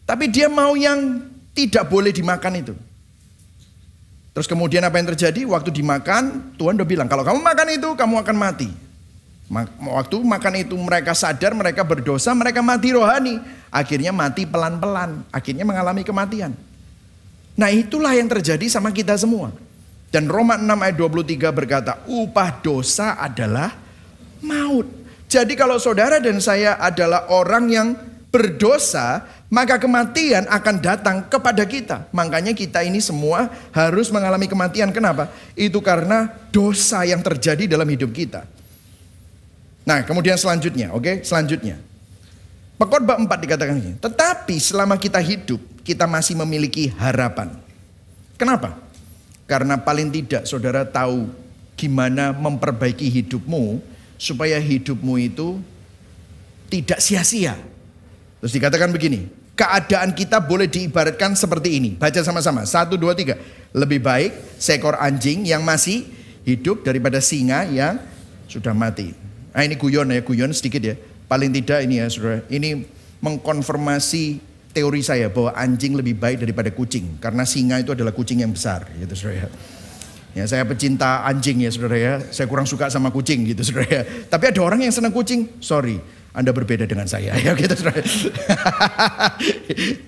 tapi dia mau yang tidak boleh dimakan itu. Terus kemudian apa yang terjadi? Waktu dimakan, Tuhan udah bilang, kalau kamu makan itu, kamu akan mati. Waktu makan itu mereka sadar, mereka berdosa, mereka mati rohani. Akhirnya mati pelan-pelan, akhirnya mengalami kematian. Nah itulah yang terjadi sama kita semua. Dan Roma 6 ayat 23 berkata, upah dosa adalah maut. Jadi kalau saudara dan saya adalah orang yang berdosa, maka kematian akan datang kepada kita. Makanya kita ini semua harus mengalami kematian. Kenapa? Itu karena dosa yang terjadi dalam hidup kita. Nah kemudian selanjutnya, selanjutnya. Pengkhotbah 4 dikatakan ini. Tetapi selama kita hidup, kita masih memiliki harapan. Kenapa? Karena paling tidak saudara tahu gimana memperbaiki hidupmu, supaya hidupmu itu tidak sia-sia. Terus dikatakan begini, keadaan kita boleh diibaratkan seperti ini. Baca sama-sama, 1, 2, 3. Lebih baik seekor anjing yang masih hidup daripada singa yang sudah mati. Nah ini guyon sedikit ya. Paling tidak ini ya saudara, ini mengkonfirmasi teori saya bahwa anjing lebih baik daripada kucing. Karena singa itu adalah kucing yang besar gitu saudara ya. Ya, saya pecinta anjing ya saudara ya. Saya kurang suka sama kucing gitu saudara ya. Tapi ada orang yang senang kucing. Sorry, Anda berbeda dengan saya ya gitu saudara.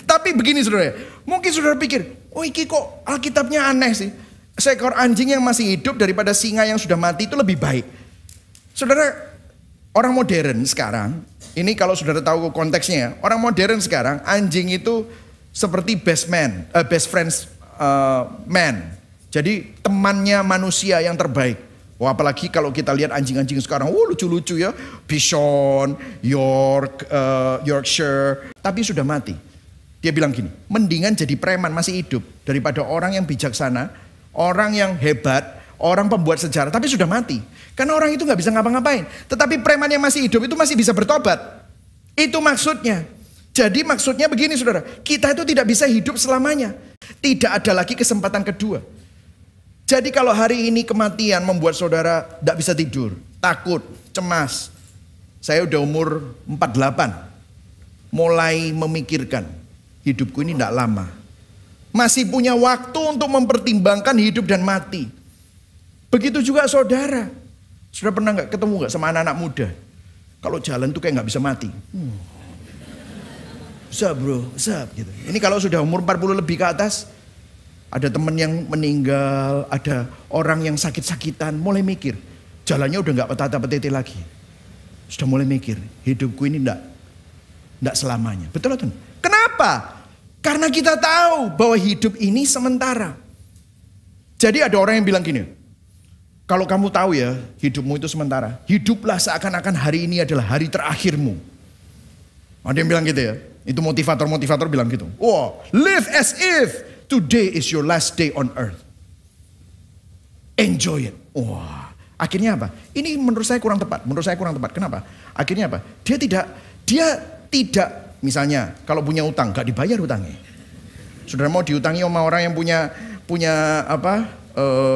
Tapi begini saudara, mungkin saudara pikir, oh iki kok Alkitabnya aneh sih. Seekor anjing yang masih hidup daripada singa yang sudah mati itu lebih baik. Saudara, orang modern sekarang, ini kalau saudara tahu konteksnya, orang modern sekarang anjing itu seperti best friends man. Jadi temannya manusia yang terbaik. Wah, apalagi kalau kita lihat anjing-anjing sekarang, lucu-lucu ya, Bichon, Yorkshire, tapi sudah mati. Dia bilang gini, mendingan jadi preman masih hidup daripada orang yang bijaksana, orang yang hebat, orang pembuat sejarah, tapi sudah mati. Karena orang itu nggak bisa ngapa-ngapain. Tetapi preman yang masih hidup itu masih bisa bertobat. Itu maksudnya. Jadi maksudnya begini saudara, kita itu tidak bisa hidup selamanya. Tidak ada lagi kesempatan kedua. Jadi kalau hari ini kematian membuat saudara tidak bisa tidur, takut, cemas. Saya udah umur 48, mulai memikirkan hidupku ini tidak lama. Masih punya waktu untuk mempertimbangkan hidup dan mati. Begitu juga saudara. Saudara pernah nggak ketemu nggak sama anak-anak muda? Kalau jalan tuh kayak nggak bisa mati. Zap bro, zap gitu. Ini kalau sudah umur 40 lebih ke atas, ada teman yang meninggal, ada orang yang sakit-sakitan, mulai mikir. Jalannya udah nggak petata-petete lagi. Sudah mulai mikir, hidupku ini enggak selamanya. Betul atau enggak? Kenapa? Karena kita tahu bahwa hidup ini sementara. Jadi ada orang yang bilang gini, kalau kamu tahu ya hidupmu itu sementara, hiduplah seakan-akan hari ini adalah hari terakhirmu. Ada yang bilang gitu ya, itu motivator-motivator bilang gitu. Oh, live as if today is your last day on earth. Enjoy it. Wah, akhirnya apa? Ini menurut saya kurang tepat. Kenapa? Akhirnya apa? Dia tidak misalnya kalau punya utang gak dibayar utangnya. Saudara mau diutangi sama orang yang punya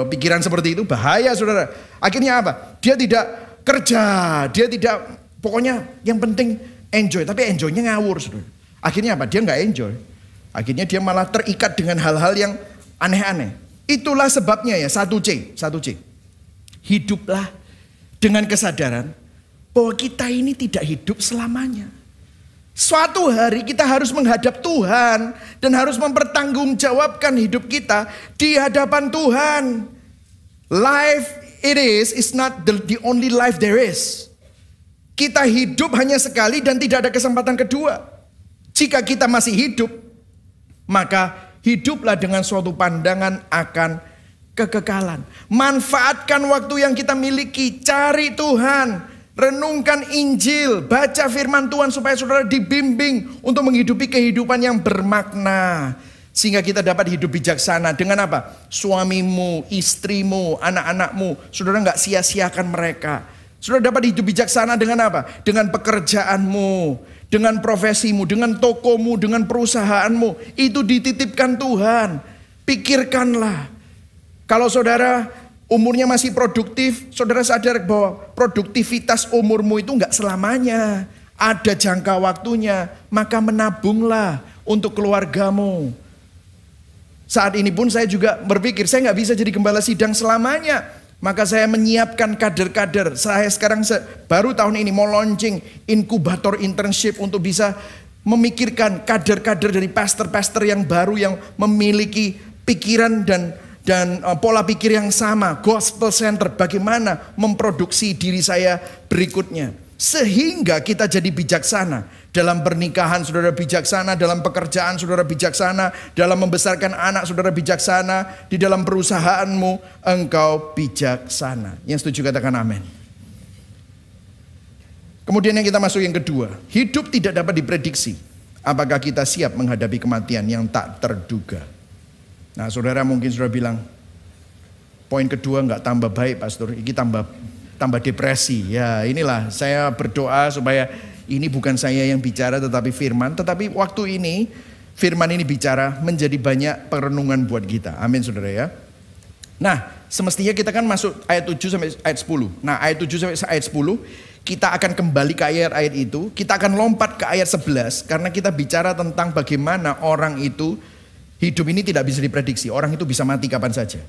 pikiran seperti itu, bahaya saudara. Akhirnya apa? Dia tidak kerja, dia tidak, pokoknya yang penting enjoy. Tapi enjoynya ngawur saudara. Akhirnya apa? Dia gak enjoy. Akhirnya dia malah terikat dengan hal-hal yang aneh-aneh. Itulah sebabnya ya 1C. Hiduplah dengan kesadaran bahwa kita ini tidak hidup selamanya. Suatu hari kita harus menghadap Tuhan dan harus mempertanggungjawabkan hidup kita di hadapan Tuhan. Life it is not the only life there is. Kita hidup hanya sekali dan tidak ada kesempatan kedua. Jika kita masih hidup, maka hiduplah dengan suatu pandangan akan kekekalan. Manfaatkan waktu yang kita miliki, cari Tuhan, renungkan Injil, baca firman Tuhan supaya saudara dibimbing untuk menghidupi kehidupan yang bermakna. Sehingga kita dapat hidup bijaksana dengan apa? Suamimu, istrimu, anak-anakmu, saudara nggak sia-siakan mereka. Saudara dapat hidup bijaksana dengan apa? Dengan pekerjaanmu, dengan profesimu, dengan tokomu, dengan perusahaanmu. Itu dititipkan Tuhan. Pikirkanlah. Kalau saudara umurnya masih produktif, saudara sadar bahwa produktivitas umurmu itu enggak selamanya. Ada jangka waktunya. Maka menabunglah untuk keluargamu. Saat ini pun saya juga berpikir, saya nggak bisa jadi gembala sidang selamanya. Maka saya menyiapkan kader-kader. Saya sekarang baru tahun ini mau launching inkubator internship untuk bisa memikirkan kader-kader dari pastor-pastor yang baru yang memiliki pikiran dan pola pikir yang sama, gospel center, bagaimana memproduksi diri saya berikutnya. Sehingga kita jadi bijaksana. Dalam pernikahan saudara bijaksana, dalam pekerjaan saudara bijaksana, dalam membesarkan anak saudara bijaksana, di dalam perusahaanmu engkau bijaksana. Yang setuju katakan amin. Kemudian yang kita masuk yang kedua, hidup tidak dapat diprediksi. Apakah kita siap menghadapi kematian yang tak terduga? Nah saudara mungkin saudara bilang, poin kedua nggak tambah baik pastor, ini tambah depresi. Ya inilah saya berdoa supaya ini bukan saya yang bicara tetapi firman. Tetapi waktu ini firman ini bicara menjadi banyak perenungan buat kita. Amin saudara ya. Nah semestinya kita kan masuk ayat 7 sampai ayat 10. Nah ayat 7 sampai ayat 10 kita akan kembali ke ayat-ayat itu. Kita akan lompat ke ayat 11 karena kita bicara tentang bagaimana orang itu hidup ini tidak bisa diprediksi. Orang itu bisa mati kapan saja.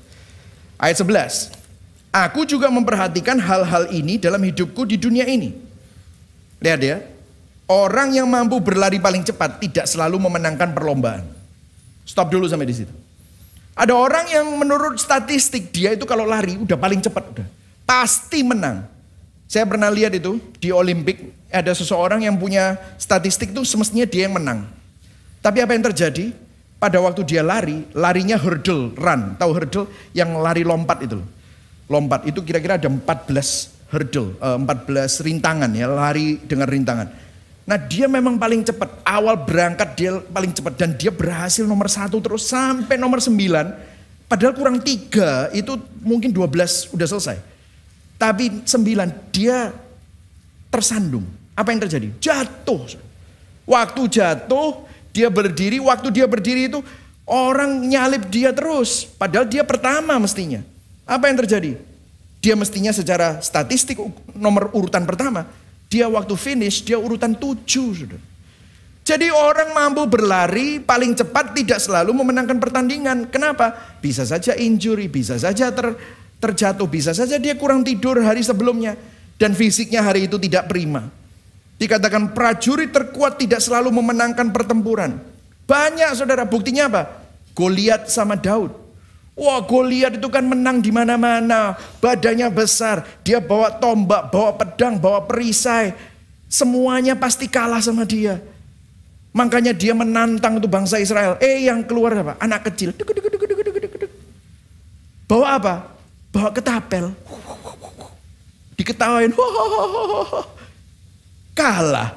Ayat 11. Aku juga memperhatikan hal-hal ini dalam hidupku di dunia ini. Lihat ya. Orang yang mampu berlari paling cepat tidak selalu memenangkan perlombaan. Stop dulu sampai di situ. Ada orang yang menurut statistik dia itu kalau lari udah paling cepat udah. Pasti menang. Saya pernah lihat itu di Olimpik, ada seseorang yang punya statistik itu semestinya dia yang menang. Tapi apa yang terjadi? Pada waktu dia lari, larinya hurdle run. Tahu hurdle? Yang lari lompat itu. Lompat itu kira-kira ada 14 hurdle, 14 rintangan ya, lari dengan rintangan. Nah dia memang paling cepat, awal berangkat dia paling cepat dan dia berhasil nomor 1 terus sampai nomor 9. Padahal kurang 3 itu mungkin 12 udah selesai. Tapi 9 dia tersandung. Apa yang terjadi? Jatuh. Waktu jatuh dia berdiri, waktu dia berdiri itu orang nyalip dia terus. Padahal dia pertama mestinya. Apa yang terjadi? Dia mestinya secara statistik nomor urutan pertama. Dia waktu finish dia urutan 7. Saudara. Jadi orang mampu berlari paling cepat tidak selalu memenangkan pertandingan. Kenapa? Bisa saja injury, bisa saja terjatuh, bisa saja dia kurang tidur hari sebelumnya. Dan fisiknya hari itu tidak prima. Dikatakan prajurit terkuat tidak selalu memenangkan pertempuran. Banyak saudara, buktinya apa? Goliat sama Daud. Wah Goliat itu kan menang di mana-mana. Badannya besar, dia bawa tombak, bawa pedang, bawa perisai. Semuanya pasti kalah sama dia. Makanya dia menantang itu bangsa Israel. Yang keluar apa? Anak kecil. Bawa apa? Bawa ketapel. Diketawain. Kalah.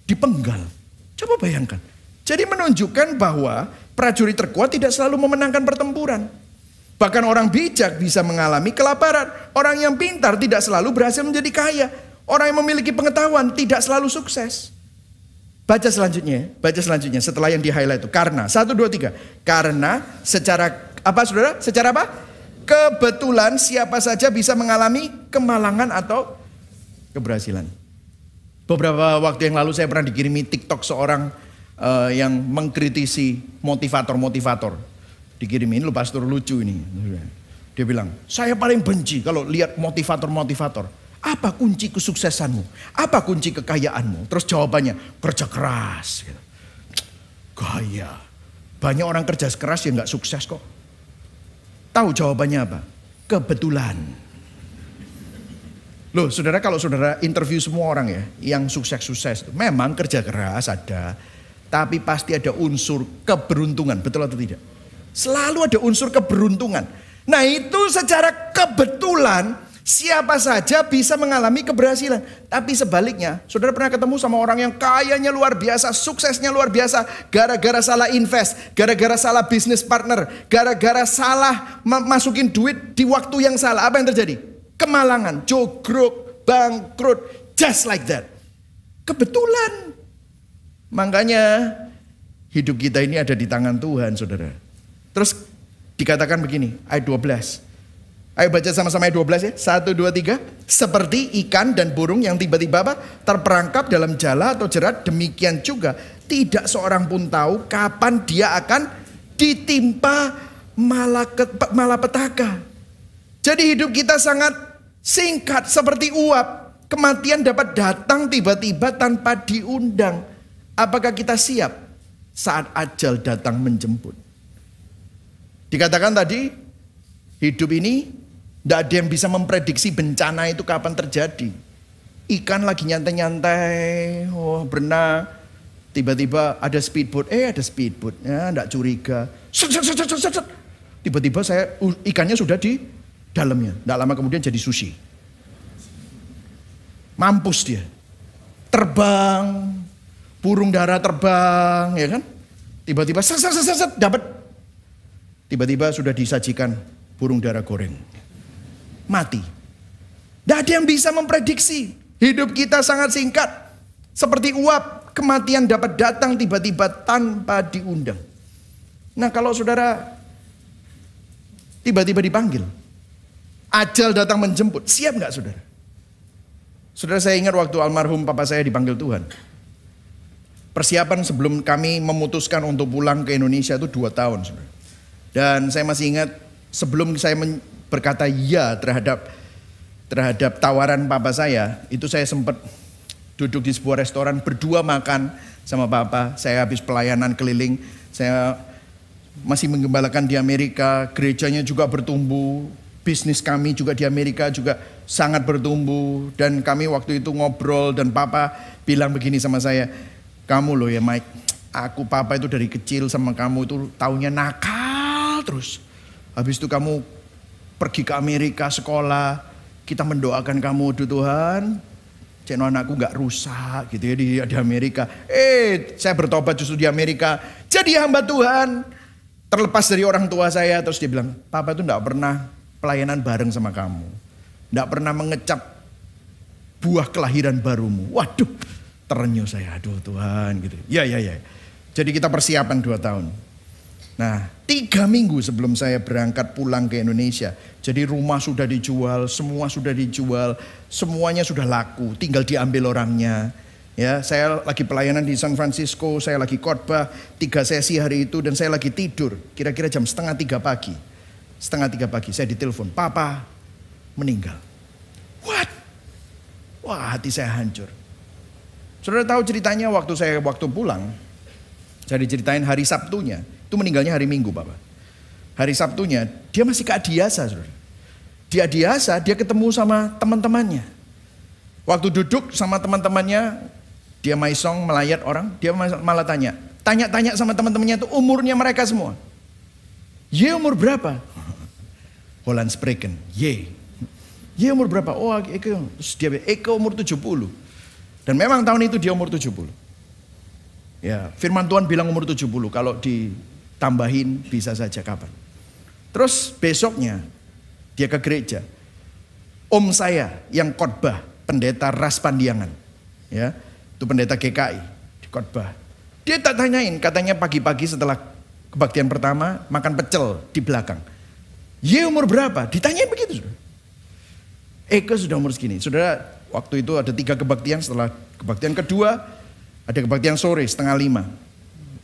Dipenggal. Coba bayangkan. Jadi menunjukkan bahwa prajurit terkuat tidak selalu memenangkan pertempuran. Bahkan orang bijak bisa mengalami kelaparan. Orang yang pintar tidak selalu berhasil menjadi kaya. Orang yang memiliki pengetahuan tidak selalu sukses. Baca selanjutnya setelah yang di highlight itu. Karena, 1, 2, 3. Karena secara apa saudara? Secara apa? Kebetulan siapa saja bisa mengalami kemalangan atau keberhasilan. Beberapa waktu yang lalu saya pernah dikirimi TikTok seorang yang mengkritisi motivator. Dikirimin, lu pastor lucu ini. Dia bilang, saya paling benci kalau lihat motivator. Apa kunci kesuksesanmu? Apa kunci kekayaanmu? Terus jawabannya, kerja keras. Gaya. Banyak orang kerja keras yang gak sukses kok. Tahu jawabannya apa? Kebetulan. Loh saudara, kalau saudara interview semua orang ya, yang sukses-sukses, memang kerja keras ada. Tapi pasti ada unsur keberuntungan, betul atau tidak? Selalu ada unsur keberuntungan. Nah itu secara kebetulan siapa saja bisa mengalami keberhasilan. Tapi sebaliknya, saudara pernah ketemu sama orang yang kayanya luar biasa, suksesnya luar biasa. Gara-gara salah invest, gara-gara salah bisnis partner, gara-gara salah masukin duit di waktu yang salah. Apa yang terjadi? Kemalangan, jogrok, bangkrut, just like that. Kebetulan. Makanya hidup kita ini ada di tangan Tuhan saudara. Terus dikatakan begini, ayat 12. Ayo baca sama-sama ayat 12 ya. 1, 2, 3. Seperti ikan dan burung yang tiba-tiba terperangkap dalam jala atau jerat. Demikian juga tidak seorang pun tahu kapan dia akan ditimpa malapetaka. Jadi hidup kita sangat singkat seperti uap. Kematian dapat datang tiba-tiba tanpa diundang. Apakah kita siap saat ajal datang menjemput? Dikatakan tadi, hidup ini tidak ada yang bisa memprediksi bencana itu kapan terjadi. Ikan lagi nyantai-nyantai, berenang. Tiba-tiba ada speedboat, ada speedboat. Ya, tidak curiga. Tiba-tiba ikannya sudah di dalamnya. Tidak lama kemudian jadi sushi. Mampus dia. Terbang, burung dara terbang, ya kan? Tiba-tiba dapat. Tiba-tiba sudah disajikan burung dara goreng. Mati. Tidak ada yang bisa memprediksi. Hidup kita sangat singkat. Seperti uap, kematian dapat datang tiba-tiba tanpa diundang. Nah kalau saudara tiba-tiba dipanggil, ajal datang menjemput, siap nggak saudara? Saudara, saya ingat waktu almarhum papa saya dipanggil Tuhan. Persiapan sebelum kami memutuskan untuk pulang ke Indonesia itu 2 tahun. Saudara. Dan saya masih ingat sebelum saya berkata ya terhadap tawaran papa saya, itu saya sempat duduk di sebuah restoran berdua makan sama papa. Saya habis pelayanan keliling, saya masih menggembalakan di Amerika, gerejanya juga bertumbuh, bisnis kami juga di Amerika juga sangat bertumbuh. Dan kami waktu itu ngobrol dan papa bilang begini sama saya, kamu loh ya Mike, papa itu dari kecil sama kamu itu taunya nakal terus. Habis itu kamu pergi ke Amerika sekolah, kita mendoakan kamu Tuhan, channel anakku gak rusak gitu ya di Amerika. Saya bertobat justru di Amerika, jadi hamba Tuhan. Terlepas dari orang tua saya, terus dia bilang, papa itu gak pernah pelayanan bareng sama kamu. Gak pernah mengecap buah kelahiran barumu. Waduh, terenyuh saya, aduh Tuhan gitu. Ya. Jadi kita persiapan 2 tahun. Nah, 3 minggu sebelum saya berangkat pulang ke Indonesia. Jadi rumah sudah dijual, semua sudah dijual, semuanya sudah laku, tinggal diambil orangnya. Ya, saya lagi pelayanan di San Francisco, saya lagi khotbah 3 sesi hari itu dan saya lagi tidur. Kira-kira jam 2:30 pagi. 2:30 pagi saya ditelepon, papa meninggal. What? Wah, hati saya hancur. Saudara tahu ceritanya waktu pulang, saya diceritain hari Sabtunya, itu meninggalnya hari Minggu Bapak. Hari Sabtunya dia masih ke Adiasa, saudara. Di Adiasa dia ketemu sama teman-temannya. Waktu duduk sama teman-temannya, dia maisong melayat orang, dia malah tanya sama teman-temannya itu umurnya mereka semua. Ye umur berapa? Holland Spreken, Ye umur berapa? Oh Eke, terus dia Eke umur 70. Dan memang tahun itu dia umur 70. Ya, firman Tuhan bilang umur 70, kalau ditambahin bisa saja kapan. Terus besoknya dia ke gereja. Om saya yang khotbah, pendeta Ras Pandiangan, ya, itu pendeta GKI di khotbah. Dia tak tanyain, katanya pagi-pagi setelah kebaktian pertama makan pecel di belakang. Ye umur berapa? Ditanyain begitu. Eke sudah umur segini. Saudara, waktu itu ada 3 kebaktian. Setelah kebaktian kedua, ada kebaktian sore 4:30.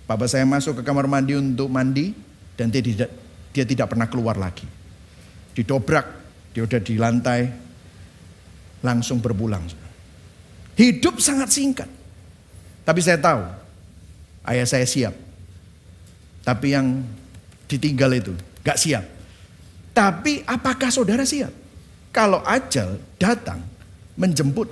Papa saya masuk ke kamar mandi untuk mandi dan dia tidak pernah keluar lagi. Didobrak, dia udah di lantai, langsung berpulang. Hidup sangat singkat. Tapi saya tahu, ayah saya siap. Tapi yang ditinggal itu gak siap. Tapi apakah saudara siap? Kalau ajal datang menjemput.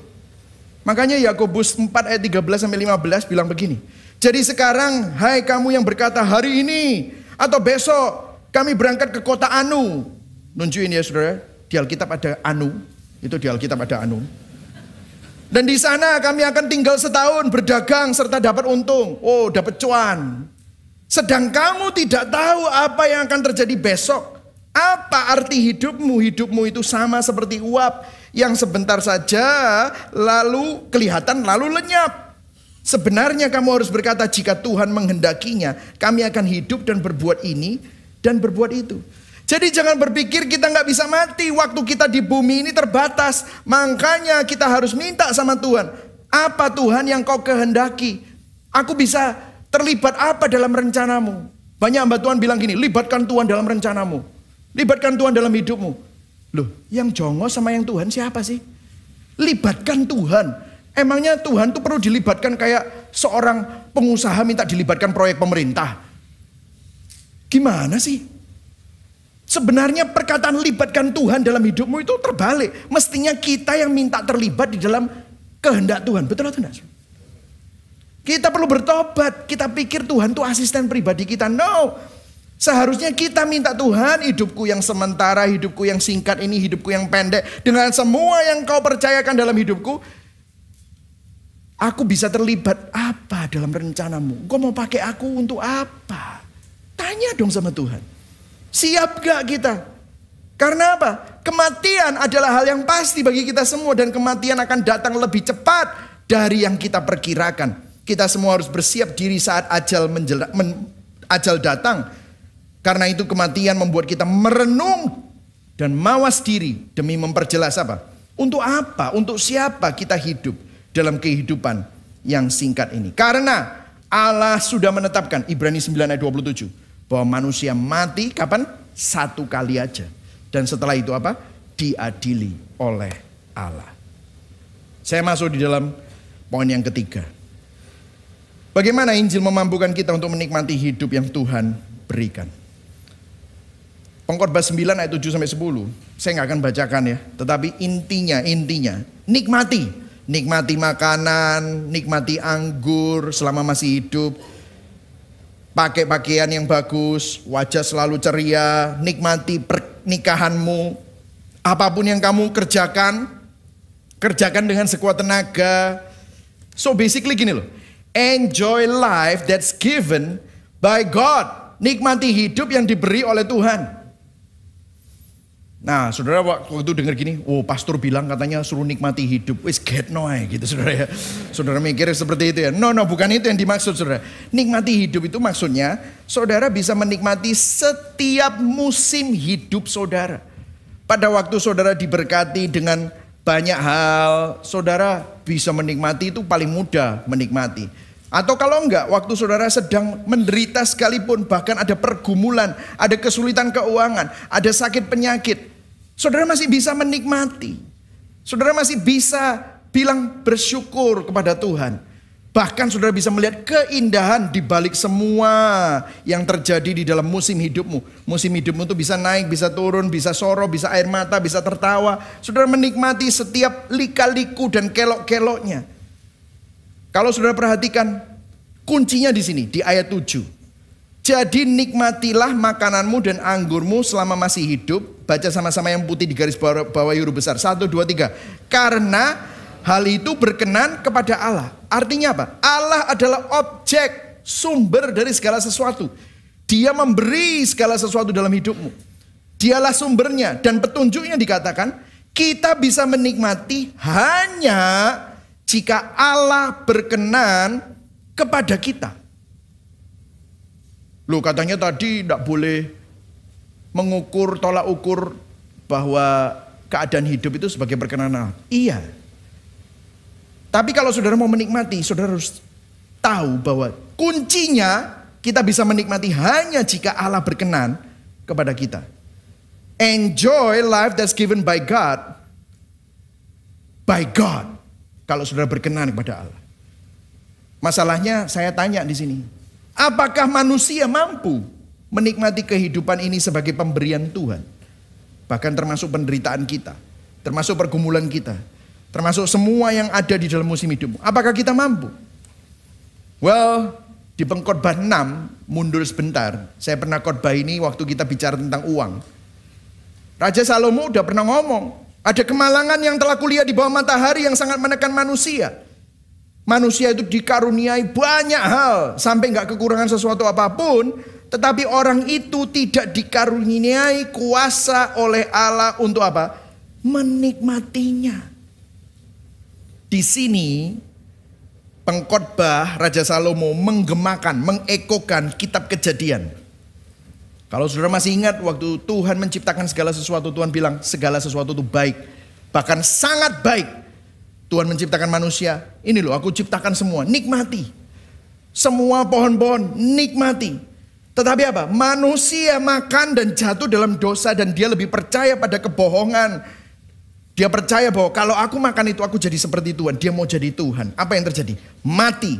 Makanya Yakobus 4 ayat 13-15 bilang begini. Jadi sekarang hai kamu yang berkata hari ini atau besok kami berangkat ke kota Anu. Nunjukin ya saudara, di Alkitab ada Anu. Itu di Alkitab ada Anu. Dan di sana kami akan tinggal setahun berdagang serta dapat untung. Oh, dapat cuan. Sedang kamu tidak tahu apa yang akan terjadi besok. Apa arti hidupmu? Hidupmu itu sama seperti uap yang sebentar saja lalu kelihatan lalu lenyap. Sebenarnya kamu harus berkata jika Tuhan menghendakinya, kami akan hidup dan berbuat ini dan berbuat itu. Jadi jangan berpikir kita nggak bisa mati. Waktu kita di bumi ini terbatas. Makanya kita harus minta sama Tuhan. Apa Tuhan yang kau kehendaki? Aku bisa terlibat apa dalam rencanamu? Banyak hamba Tuhan bilang gini, libatkan Tuhan dalam rencanamu. Libatkan Tuhan dalam hidupmu. Loh, yang jongos sama yang Tuhan siapa sih? Libatkan Tuhan. Emangnya Tuhan tuh perlu dilibatkan kayak seorang pengusaha minta dilibatkan proyek pemerintah? Gimana sih? Sebenarnya perkataan libatkan Tuhan dalam hidupmu itu terbalik. Mestinya kita yang minta terlibat di dalam kehendak Tuhan. Betul atau tidak? Kita perlu bertobat. Kita pikir Tuhan tuh asisten pribadi kita. No. Seharusnya kita minta Tuhan, hidupku yang sementara, hidupku yang singkat ini, hidupku yang pendek, dengan semua yang kau percayakan dalam hidupku, aku bisa terlibat apa dalam rencanamu? Kau mau pakai aku untuk apa? Tanya dong sama Tuhan. Siap gak kita? Karena apa? Kematian adalah hal yang pasti bagi kita semua, dan kematian akan datang lebih cepat dari yang kita perkirakan. Kita semua harus bersiap diri saat ajal datang. Karena itu kematian membuat kita merenung dan mawas diri demi memperjelas apa? Untuk apa? Untuk siapa kita hidup dalam kehidupan yang singkat ini? Karena Allah sudah menetapkan, Ibrani 9 ayat 27, bahwa manusia mati kapan? Satu kali aja. Dan setelah itu apa? Diadili oleh Allah. Saya masuk di dalam poin yang ketiga. Bagaimana Injil memampukan kita untuk menikmati hidup yang Tuhan berikan? Pengkhotbah 9 ayat 7 sampai 10. Saya nggak akan bacakan ya, tetapi intinya nikmati. Nikmati makanan, nikmati anggur selama masih hidup. Pakai pakaian yang bagus, wajah selalu ceria, nikmati pernikahanmu. Apapun yang kamu kerjakan dengan sekuat tenaga. So basically gini loh, enjoy life that's given by God. Nikmati hidup yang diberi oleh Tuhan. Nah, saudara waktu dengar gini, oh pastor bilang katanya suruh nikmati hidup, wis get no gitu saudara ya. Saudara mikir seperti itu ya. No, bukan itu yang dimaksud saudara. Nikmati hidup itu maksudnya saudara bisa menikmati setiap musim hidup saudara. Pada waktu saudara diberkati dengan banyak hal, saudara bisa menikmati itu paling mudah menikmati. Atau kalau enggak, waktu saudara sedang menderita sekalipun, bahkan ada pergumulan, ada kesulitan keuangan, ada sakit penyakit, saudara masih bisa menikmati. Saudara masih bisa bilang bersyukur kepada Tuhan. Bahkan saudara bisa melihat keindahan di balik semua yang terjadi di dalam musim hidupmu. Musim hidupmu itu bisa naik, bisa turun, bisa sorot, bisa air mata, bisa tertawa. Saudara menikmati setiap lika-liku dan kelok-keloknya. Kalau saudara perhatikan, kuncinya di sini, di ayat 7. Jadi nikmatilah makananmu dan anggurmu selama masih hidup. Baca sama-sama yang putih di garis bawah huruf besar. 1, 2, 3. Karena hal itu berkenan kepada Allah. Artinya apa? Allah adalah objek, sumber dari segala sesuatu. Dia memberi segala sesuatu dalam hidupmu. Dialah sumbernya. Dan petunjuknya dikatakan, kita bisa menikmati hanya jika Allah berkenan kepada kita. Loh, katanya tadi tidak boleh mengukur, tolak ukur bahwa keadaan hidup itu sebagai perkenanan. Iya. Tapi kalau saudara mau menikmati, saudara harus tahu bahwa kuncinya kita bisa menikmati hanya jika Allah berkenan kepada kita. Enjoy life that's given by God. By God. Kalau saudara berkenan kepada Allah. Masalahnya saya tanya di sini, apakah manusia mampu menikmati kehidupan ini sebagai pemberian Tuhan? Bahkan termasuk penderitaan kita, termasuk pergumulan kita, termasuk semua yang ada di dalam musim hidupmu. Apakah kita mampu? Well, di Pengkhotbah 6, mundur sebentar. Saya pernah khotbah ini waktu kita bicara tentang uang. Raja Salomo udah pernah ngomong, ada kemalangan yang telah kulihat di bawah matahari yang sangat menekan manusia. Manusia itu dikaruniai banyak hal sampai gak kekurangan sesuatu apapun. Tetapi orang itu tidak dikaruniai kuasa oleh Allah untuk apa? Menikmatinya. Di sini pengkhotbah Raja Salomo menggemakan, mengekokan kitab Kejadian. Kalau saudara masih ingat waktu Tuhan menciptakan segala sesuatu, Tuhan bilang segala sesuatu itu baik. Bahkan sangat baik. Tuhan menciptakan manusia, ini loh aku ciptakan semua, nikmati. Semua pohon-pohon, nikmati. Tetapi apa? Manusia makan dan jatuh dalam dosa dan dia lebih percaya pada kebohongan. Dia percaya bahwa kalau aku makan itu aku jadi seperti Tuhan. Dia mau jadi Tuhan. Apa yang terjadi? Mati.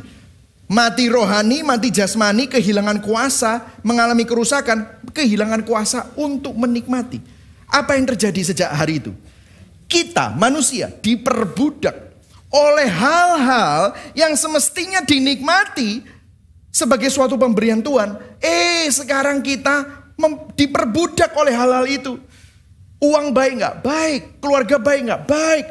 Mati rohani, mati jasmani, kehilangan kuasa, mengalami kerusakan, kehilangan kuasa untuk menikmati. Apa yang terjadi sejak hari itu? Kita manusia diperbudak oleh hal-hal yang semestinya dinikmati sebagai suatu pemberian Tuhan. Sekarang kita diperbudak oleh hal-hal itu. Uang baik gak? Baik. Keluarga baik gak? Baik.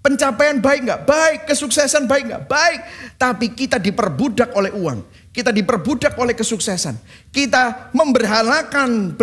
Pencapaian baik gak? Baik. Kesuksesan baik gak? Baik. Tapi kita diperbudak oleh uang. Kita diperbudak oleh kesuksesan. Kita memberhalakan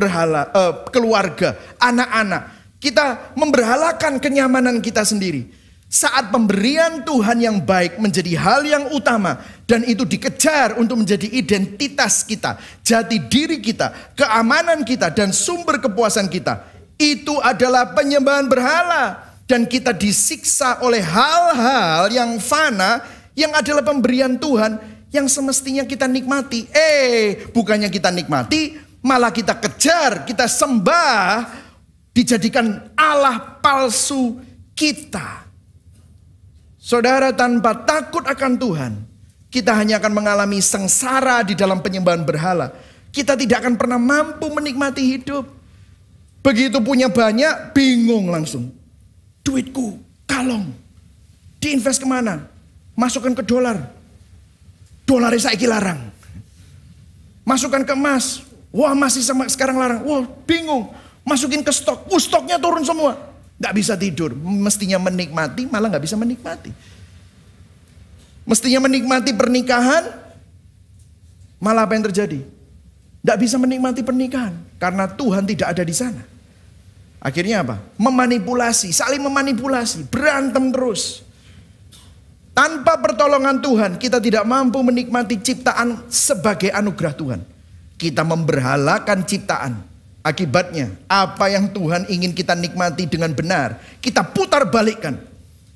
keluarga, anak-anak. Kita memberhalakan kenyamanan kita sendiri. Saat pemberian Tuhan yang baik menjadi hal yang utama. Dan itu dikejar untuk menjadi identitas kita. Jati diri kita, keamanan kita dan sumber kepuasan kita. Itu adalah penyembahan berhala. dan kita disiksa oleh hal-hal yang fana, yang adalah pemberian Tuhan, yang semestinya kita nikmati. Bukannya kita nikmati, malah kita kejar, kita sembah, dijadikan Allah palsu kita. Saudara, tanpa takut akan Tuhan, kita hanya akan mengalami sengsara di dalam penyembahan berhala. Kita tidak akan pernah mampu menikmati hidup. Begitu punya banyak, bingung langsung. Duitku, kalong. Diinvest kemana? Masukkan ke dolar. Dolarnya saiki larang. Masukkan ke emas. Wah, masih sama sekarang larang. Wah, bingung. Masukin ke stok. Stoknya turun semua. Gak bisa tidur. Mestinya menikmati, malah gak bisa menikmati. Mestinya menikmati pernikahan, malah apa yang terjadi? Gak bisa menikmati pernikahan. Karena Tuhan tidak ada di sana. Akhirnya apa? Memanipulasi, saling memanipulasi, berantem terus. Tanpa pertolongan Tuhan, kita tidak mampu menikmati ciptaan sebagai anugerah Tuhan. Kita memberhalakan ciptaan. Akibatnya, apa yang Tuhan ingin kita nikmati dengan benar, kita putar balikkan.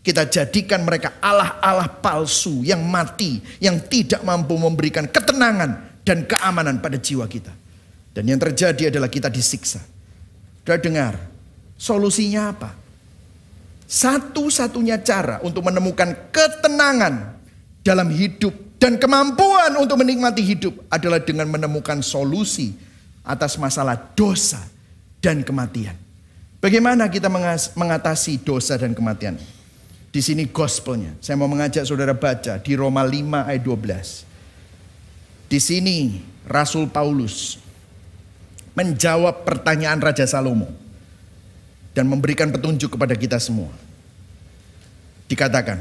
Kita jadikan mereka Allah-Allah palsu yang mati, yang tidak mampu memberikan ketenangan dan keamanan pada jiwa kita. Dan yang terjadi adalah kita disiksa. Sudah dengar, solusinya apa? Satu-satunya cara untuk menemukan ketenangan dalam hidup dan kemampuan untuk menikmati hidup adalah dengan menemukan solusi atas masalah dosa dan kematian. Bagaimana kita mengatasi dosa dan kematian? Di sini gospelnya. Saya mau mengajak saudara baca di Roma 5 ayat 12. Di sini Rasul Paulus menjawab pertanyaan Raja Salomo dan memberikan petunjuk kepada kita semua. Dikatakan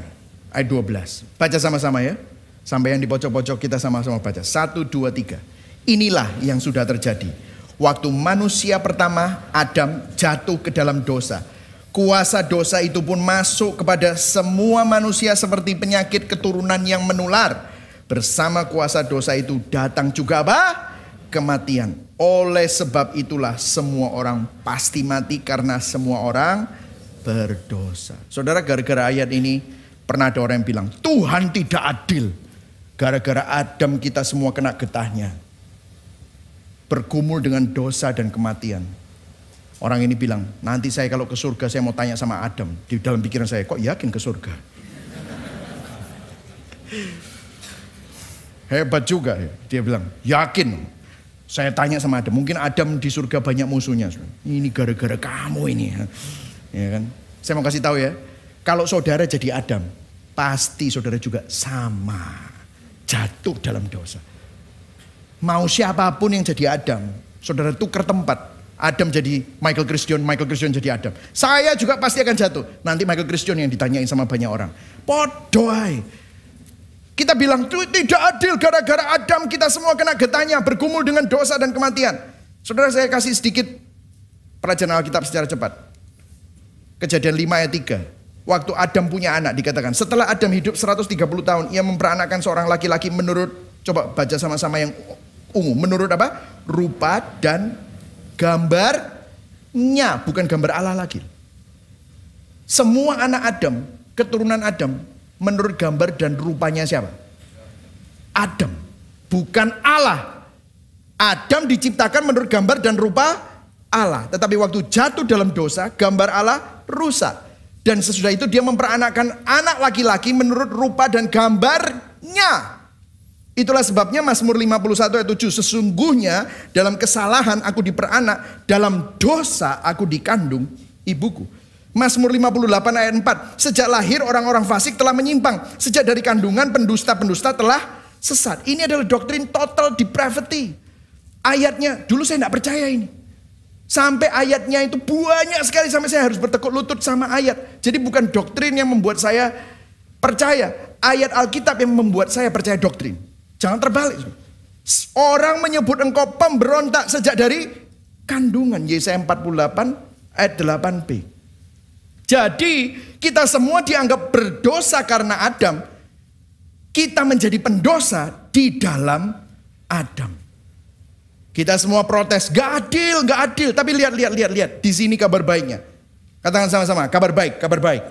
ayat 12. Baca sama-sama ya. Sampai yang di pojok-pojok kita sama-sama baca. 1, 2, 3. Inilah yang sudah terjadi. Waktu manusia pertama Adam jatuh ke dalam dosa, kuasa dosa itu pun masuk kepada semua manusia seperti penyakit keturunan yang menular. Bersama kuasa dosa itu datang juga apa? Kematian. Oleh sebab itulah semua orang pasti mati karena semua orang berdosa. Saudara, gara-gara ayat ini pernah ada orang yang bilang Tuhan tidak adil. Gara-gara Adam kita semua kena getahnya. Bergumul dengan dosa dan kematian. Orang ini bilang, nanti saya kalau ke surga saya mau tanya sama Adam. Di dalam pikiran saya, kok yakin ke surga? Hebat juga. Dia bilang, yakin. Saya tanya sama Adam, mungkin Adam di surga banyak musuhnya. Ini gara-gara kamu ini. Ya kan? Saya mau kasih tahu ya, kalau saudara jadi Adam, pasti saudara juga sama. Jatuh dalam dosa. Mau siapapun yang jadi Adam, saudara tukar tempat. Adam jadi Michael Christian jadi Adam. Saya juga pasti akan jatuh. Nanti Michael Christian yang ditanyain sama banyak orang. Podoai. Kita bilang tidak adil gara-gara Adam kita semua kena getahnya. Bergumul dengan dosa dan kematian. Saudara, saya kasih sedikit pelajaran Alkitab secara cepat. Kejadian 5 ayat 3. Waktu Adam punya anak dikatakan. Setelah Adam hidup 130 tahun. Ia memperanakkan seorang laki-laki menurut. Coba baca sama-sama yang ungu. Menurut apa? Rupa dan gambarnya. Bukan gambar Allah lagi. Semua anak Adam, keturunan Adam, menurut gambar dan rupanya siapa? Adam. Bukan Allah. Adam diciptakan menurut gambar dan rupa Allah. Tetapi waktu jatuh dalam dosa, gambar Allah rusak. Dan sesudah itu dia memperanakkan anak laki-laki menurut rupa dan gambarnya. Itulah sebabnya Mazmur 51 ayat 7. Sesungguhnya dalam kesalahan aku diperanak, dalam dosa aku dikandung ibuku. Mazmur 58 ayat 4. Sejak lahir orang-orang fasik telah menyimpang. Sejak dari kandungan pendusta-pendusta telah sesat. Ini adalah doktrin total depravity. Ayatnya, dulu saya tidak percaya ini. Sampai ayatnya itu banyak sekali sampai saya harus bertekuk lutut sama ayat. Jadi bukan doktrin yang membuat saya percaya. Ayat Alkitab yang membuat saya percaya doktrin. Jangan terbalik. Orang menyebut engkau pemberontak sejak dari kandungan. Yesaya 48 ayat 8b. Jadi kita semua dianggap berdosa karena Adam. Kita menjadi pendosa di dalam Adam. Kita semua protes, gak adil. Tapi lihat. Di sini kabar baiknya. Katakan sama-sama, kabar baik, kabar baik.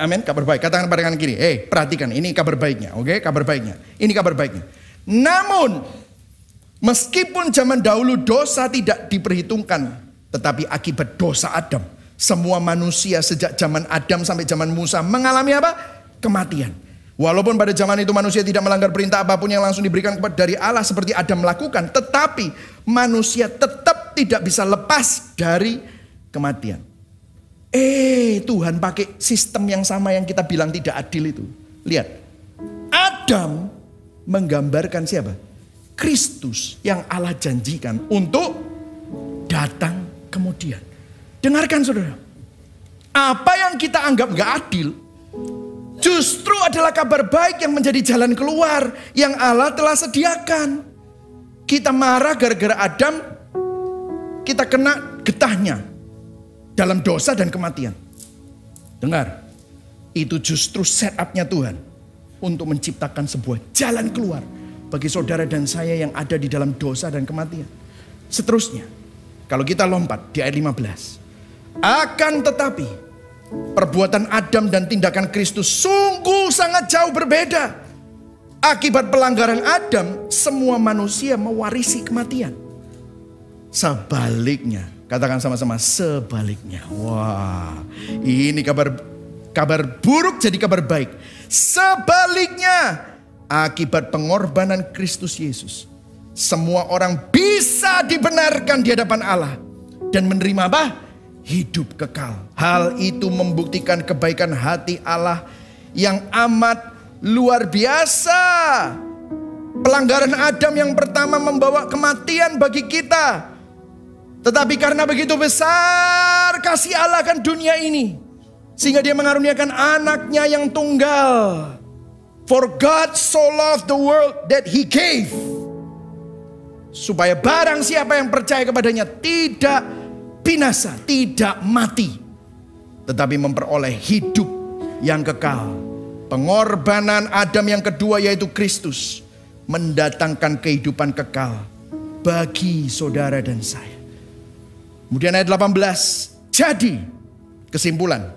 Amin, kabar baik. Katakan pada kanan kiri, perhatikan, ini kabar baiknya, oke? Kabar baiknya, ini kabar baiknya. Namun, meskipun zaman dahulu dosa tidak diperhitungkan, tetapi akibat dosa Adam, semua manusia sejak zaman Adam sampai zaman Musa mengalami apa? Kematian. Walaupun pada zaman itu manusia tidak melanggar perintah apapun yang langsung diberikan kepada dari Allah seperti Adam melakukan, tetapi manusia tetap tidak bisa lepas dari kematian. Tuhan pakai sistem yang sama yang kita bilang tidak adil itu. Lihat, Adam menggambarkan siapa? Kristus yang Allah janjikan untuk datang kemudian. Dengarkan saudara, apa yang kita anggap gak adil, justru adalah kabar baik yang menjadi jalan keluar yang Allah telah sediakan. Kita marah gara-gara Adam, kita kena getahnya dalam dosa dan kematian. Dengar, itu justru setupnya Tuhan untuk menciptakan sebuah jalan keluar bagi saudara dan saya yang ada di dalam dosa dan kematian. Seterusnya, kalau kita lompat di ayat 15. Akan tetapi, perbuatan Adam dan tindakan Kristus sungguh sangat jauh berbeda. Akibat pelanggaran Adam, semua manusia mewarisi kematian. Sebaliknya, katakan sama-sama, sebaliknya. Wah, ini kabar buruk jadi kabar baik. Sebaliknya, akibat pengorbanan Kristus Yesus, semua orang bisa dibenarkan di hadapan Allah dan menerima apa? Hidup kekal. Hal itu membuktikan kebaikan hati Allah yang amat luar biasa. Pelanggaran Adam yang pertama membawa kematian bagi kita. Tetapi karena begitu besar kasih Allah akan dunia ini, sehingga dia mengaruniakan anaknya yang tunggal. For God so loved the world that he gave. Supaya barang siapa yang percaya kepadanya tidak binasa, tidak mati, tetapi memperoleh hidup yang kekal. Pengorbanan Adam yang kedua yaitu Kristus mendatangkan kehidupan kekal bagi saudara dan saya. Kemudian ayat 18. Jadi kesimpulan,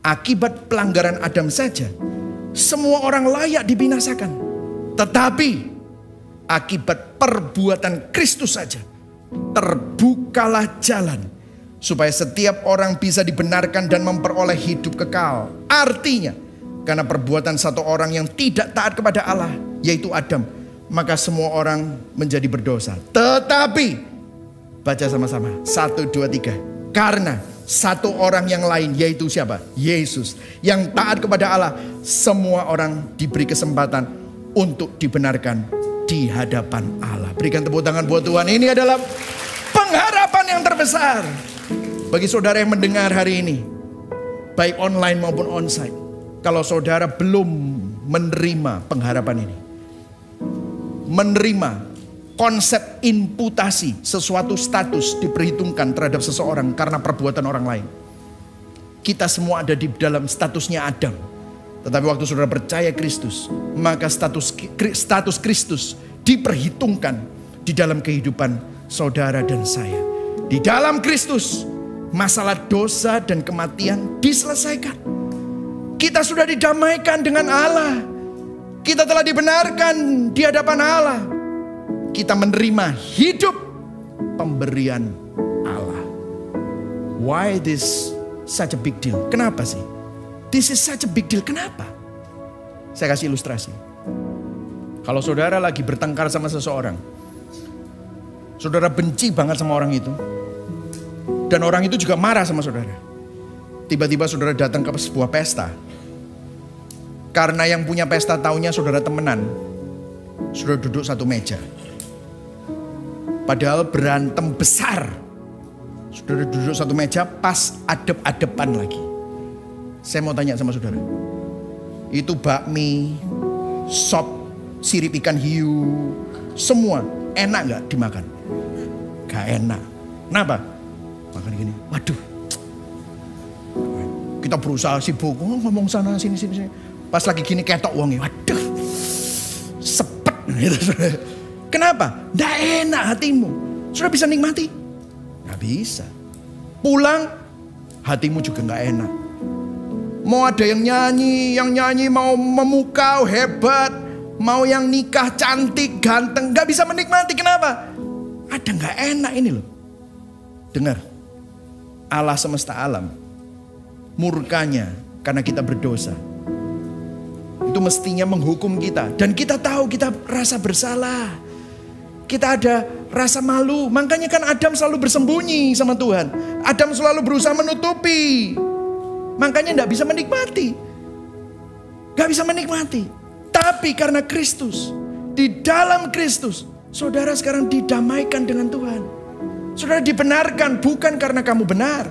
akibat pelanggaran Adam saja semua orang layak dibinasakan. Tetapi akibat perbuatan Kristus saja terbukalah jalan supaya setiap orang bisa dibenarkan dan memperoleh hidup kekal. Artinya, karena perbuatan satu orang yang tidak taat kepada Allah, yaitu Adam, maka semua orang menjadi berdosa. Tetapi, baca sama-sama, 1, 2, 3. Karena satu orang yang lain, yaitu siapa? Yesus, yang taat kepada Allah, semua orang diberi kesempatan untuk dibenarkan di hadapan Allah. Berikan tepuk tangan buat Tuhan. Ini adalah pengharapan yang terbesar bagi saudara yang mendengar hari ini, baik online maupun onsite. Kalau saudara belum menerima pengharapan ini, menerima konsep imputasi, sesuatu status diperhitungkan terhadap seseorang karena perbuatan orang lain. Kita semua ada di dalam statusnya Adam. Tetapi waktu saudara percaya Kristus, maka status Kristus diperhitungkan di dalam kehidupan saudara dan saya. Di dalam Kristus, masalah dosa dan kematian diselesaikan. Kita sudah didamaikan dengan Allah. Kita telah dibenarkan di hadapan Allah. Kita menerima hidup pemberian Allah. Why this such a big deal? Kenapa sih? This is such a big deal. Kenapa? Saya kasih ilustrasi. Kalau saudara lagi bertengkar sama seseorang, saudara benci banget sama orang itu, dan orang itu juga marah sama saudara. Tiba-tiba saudara datang ke sebuah pesta. Karena yang punya pesta taunya saudara temenan, saudara duduk satu meja. Padahal berantem besar. Saudara duduk satu meja pas adep-adepan lagi. Saya mau tanya sama saudara, itu bakmi, sop, sirip ikan hiu, semua enak gak dimakan? Gak enak. Kenapa? Makan gini, waduh. Kita berusaha sibuk, ngomong sana sini. Pas lagi gini ketok uangnya, waduh, sepet. Kenapa? Gak enak hatimu. Sudah bisa nikmati? Gak bisa. Pulang, hatimu juga gak enak. Mau ada yang nyanyi mau memukau hebat, mau yang nikah cantik, ganteng, gak bisa menikmati. Kenapa? Ada gak enak ini loh. Dengar, Allah semesta alam, murkanya karena kita berdosa, itu mestinya menghukum kita. Dan kita tahu kita rasa bersalah, kita ada rasa malu. Makanya kan Adam selalu bersembunyi sama Tuhan. Adam selalu berusaha menutupi. Makanya gak bisa menikmati. Gak bisa menikmati. Tapi karena Kristus, di dalam Kristus, saudara sekarang didamaikan dengan Tuhan. Saudara dibenarkan bukan karena kamu benar,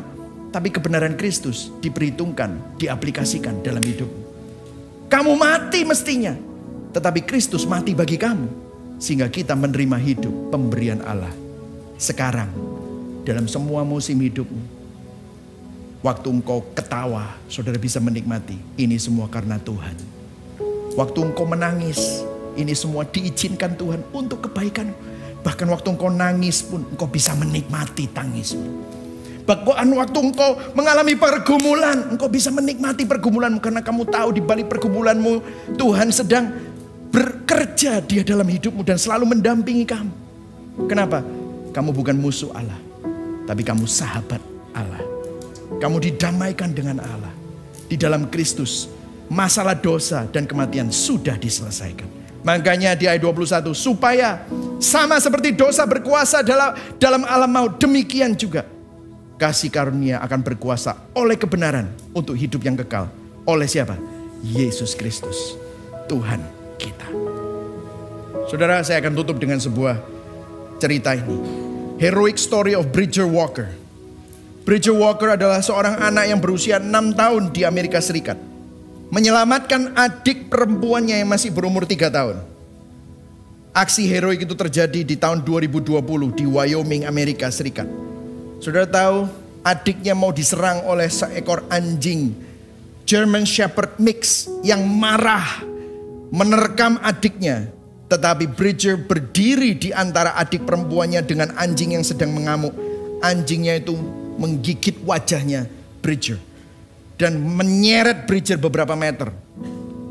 tapi kebenaran Kristus diperhitungkan, diaplikasikan dalam hidupmu. Kamu mati mestinya, tetapi Kristus mati bagi kamu, sehingga kita menerima hidup pemberian Allah. Sekarang, dalam semua musim hidupmu, waktu engkau ketawa, saudara bisa menikmati, ini semua karena Tuhan. Waktu engkau menangis, ini semua diizinkan Tuhan untuk kebaikan. Bahkan waktu engkau nangis pun, engkau bisa menikmati tangismu. Bahkan waktu engkau mengalami pergumulan, engkau bisa menikmati pergumulanmu. Karena kamu tahu di balik pergumulanmu, Tuhan sedang bekerja dia dalam hidupmu dan selalu mendampingi kamu. Kenapa? Kamu bukan musuh Allah, tapi kamu sahabat Allah. Kamu didamaikan dengan Allah. Di dalam Kristus, masalah dosa dan kematian sudah diselesaikan. Makanya di ayat 21, supaya sama seperti dosa berkuasa dalam alam maut, demikian juga kasih karunia akan berkuasa oleh kebenaran untuk hidup yang kekal. Oleh siapa? Yesus Kristus, Tuhan kita. Saudara, saya akan tutup dengan sebuah cerita ini. Heroic story of Bridger Walker. Bridger Walker adalah seorang anak yang berusia 6 tahun di Amerika Serikat. Menyelamatkan adik perempuannya yang masih berumur 3 tahun. Aksi heroik itu terjadi di tahun 2020 di Wyoming, Amerika Serikat. Saudara tahu, adiknya mau diserang oleh seekor anjing German Shepherd Mix yang marah menerkam adiknya. Tetapi Bridger berdiri di antara adik perempuannya dengan anjing yang sedang mengamuk. Anjingnya itu menggigit wajahnya Bridger dan menyeret Bridger beberapa meter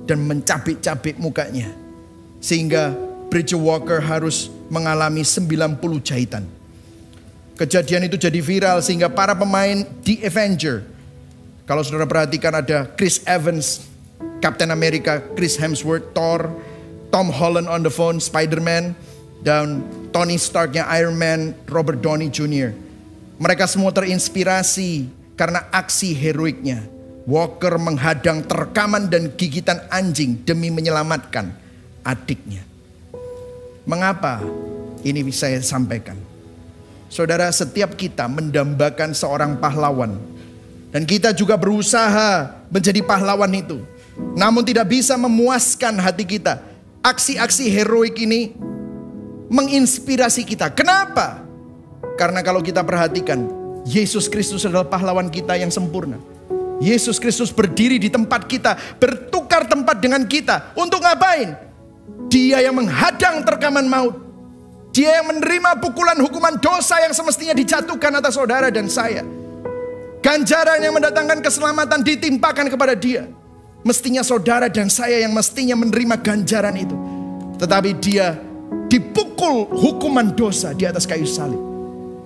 dan mencabik-cabik mukanya, sehingga Bridger Walker harus mengalami 90 jahitan. Kejadian itu jadi viral sehingga para pemain The Avenger, kalau saudara perhatikan ada Chris Evans, Captain America, Chris Hemsworth, Thor, Tom Holland on the phone, Spider-Man, dan Tony Starknya Iron Man, Robert Downey Jr. Mereka semua terinspirasi karena aksi heroiknya. Walker menghadang terkaman dan gigitan anjing demi menyelamatkan adiknya. Mengapa ini saya sampaikan? Saudara, setiap kita mendambakan seorang pahlawan. Dan kita juga berusaha menjadi pahlawan itu. Namun tidak bisa memuaskan hati kita. Aksi-aksi heroik ini menginspirasi kita. Kenapa? Karena kalau kita perhatikan, Yesus Kristus adalah pahlawan kita yang sempurna. Yesus Kristus berdiri di tempat kita, bertukar tempat dengan kita. Untuk ngapain? Dia yang menghadang terkaman maut. Dia yang menerima pukulan hukuman dosa yang semestinya dijatuhkan atas saudara dan saya. Ganjaran yang mendatangkan keselamatan ditimpakan kepada dia. Mestinya saudara dan saya yang mestinya menerima ganjaran itu. Tetapi dia dipukul hukuman dosa di atas kayu salib.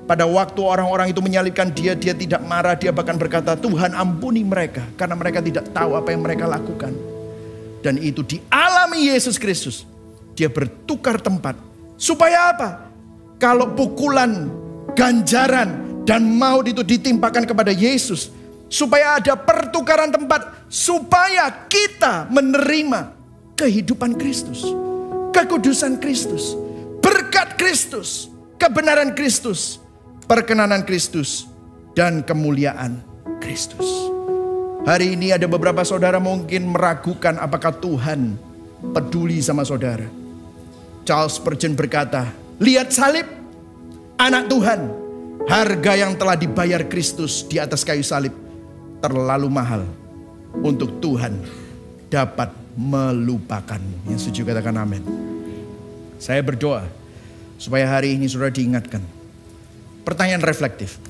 Pada waktu orang-orang itu menyalibkan dia, dia tidak marah. Dia bahkan berkata, Tuhan ampuni mereka, karena mereka tidak tahu apa yang mereka lakukan. Dan itu dialami Yesus Kristus. Dia bertukar tempat. Supaya apa? Kalau pukulan, ganjaran, dan maut itu ditimpakan kepada Yesus, supaya ada pertukaran tempat, supaya kita menerima kehidupan Kristus, kekudusan Kristus, berkat Kristus, kebenaran Kristus, perkenanan Kristus, dan kemuliaan Kristus. Hari ini ada beberapa saudara mungkin meragukan apakah Tuhan peduli sama saudara. Charles Spurgeon berkata, lihat salib, anak Tuhan, harga yang telah dibayar Kristus di atas kayu salib terlalu mahal untuk Tuhan dapat melupakanmu. Yang setuju katakan amin. Saya berdoa supaya hari ini saudara diingatkan. Pertanyaan reflektif.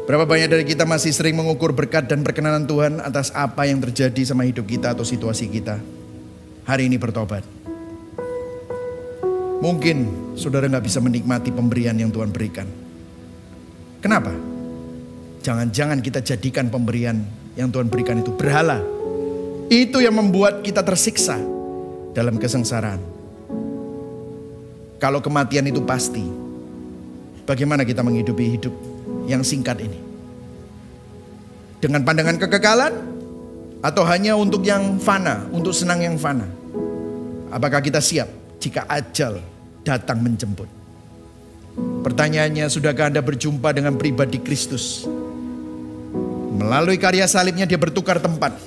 Berapa banyak dari kita masih sering mengukur berkat dan perkenanan Tuhan atas apa yang terjadi sama hidup kita atau situasi kita. Hari ini bertobat. Mungkin saudara gak bisa menikmati pemberian yang Tuhan berikan. Kenapa? Jangan-jangan kita jadikan pemberian yang Tuhan berikan itu berhala. Itu yang membuat kita tersiksa dalam kesengsaraan. Kalau kematian itu pasti, bagaimana kita menghidupi hidup yang singkat ini? Dengan pandangan kekekalan? Atau hanya untuk yang fana, untuk senang yang fana? Apakah kita siap jika ajal datang menjemput? Pertanyaannya, sudahkah Anda berjumpa dengan pribadi Kristus? Melalui karya salibnya dia bertukar tempat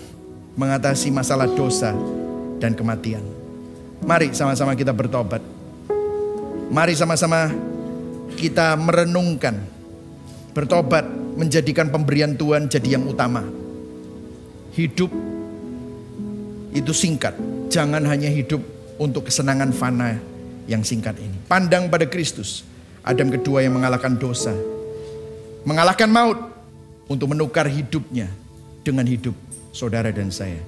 mengatasi masalah dosa dan kematian. Mari sama-sama kita bertobat. Mari sama-sama kita merenungkan. Bertobat menjadikan pemberian Tuhan jadi yang utama. Hidup itu singkat. Jangan hanya hidup untuk kesenangan fana yang singkat ini. Pandang pada Kristus, Adam kedua yang mengalahkan dosa, mengalahkan maut untuk menukar hidupnya dengan hidup saudara dan saya.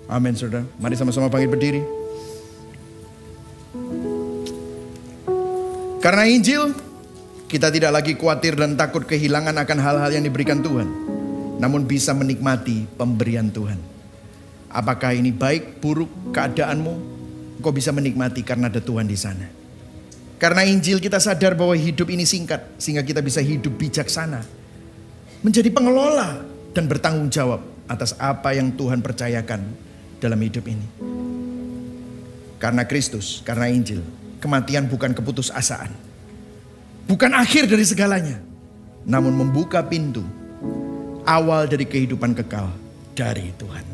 Amin saudara. Mari sama-sama bangkit berdiri. Karena Injil, kita tidak lagi khawatir dan takut kehilangan akan hal-hal yang diberikan Tuhan, namun bisa menikmati pemberian Tuhan. Apakah ini baik, buruk keadaanmu, kau bisa menikmati karena ada Tuhan di sana. Karena Injil kita sadar bahwa hidup ini singkat, sehingga kita bisa hidup bijaksana, menjadi pengelola dan bertanggung jawab atas apa yang Tuhan percayakan dalam hidup ini. Karena Kristus, karena Injil, kematian bukan keputusasaan, bukan akhir dari segalanya, namun membuka pintu awal dari kehidupan kekal dari Tuhan.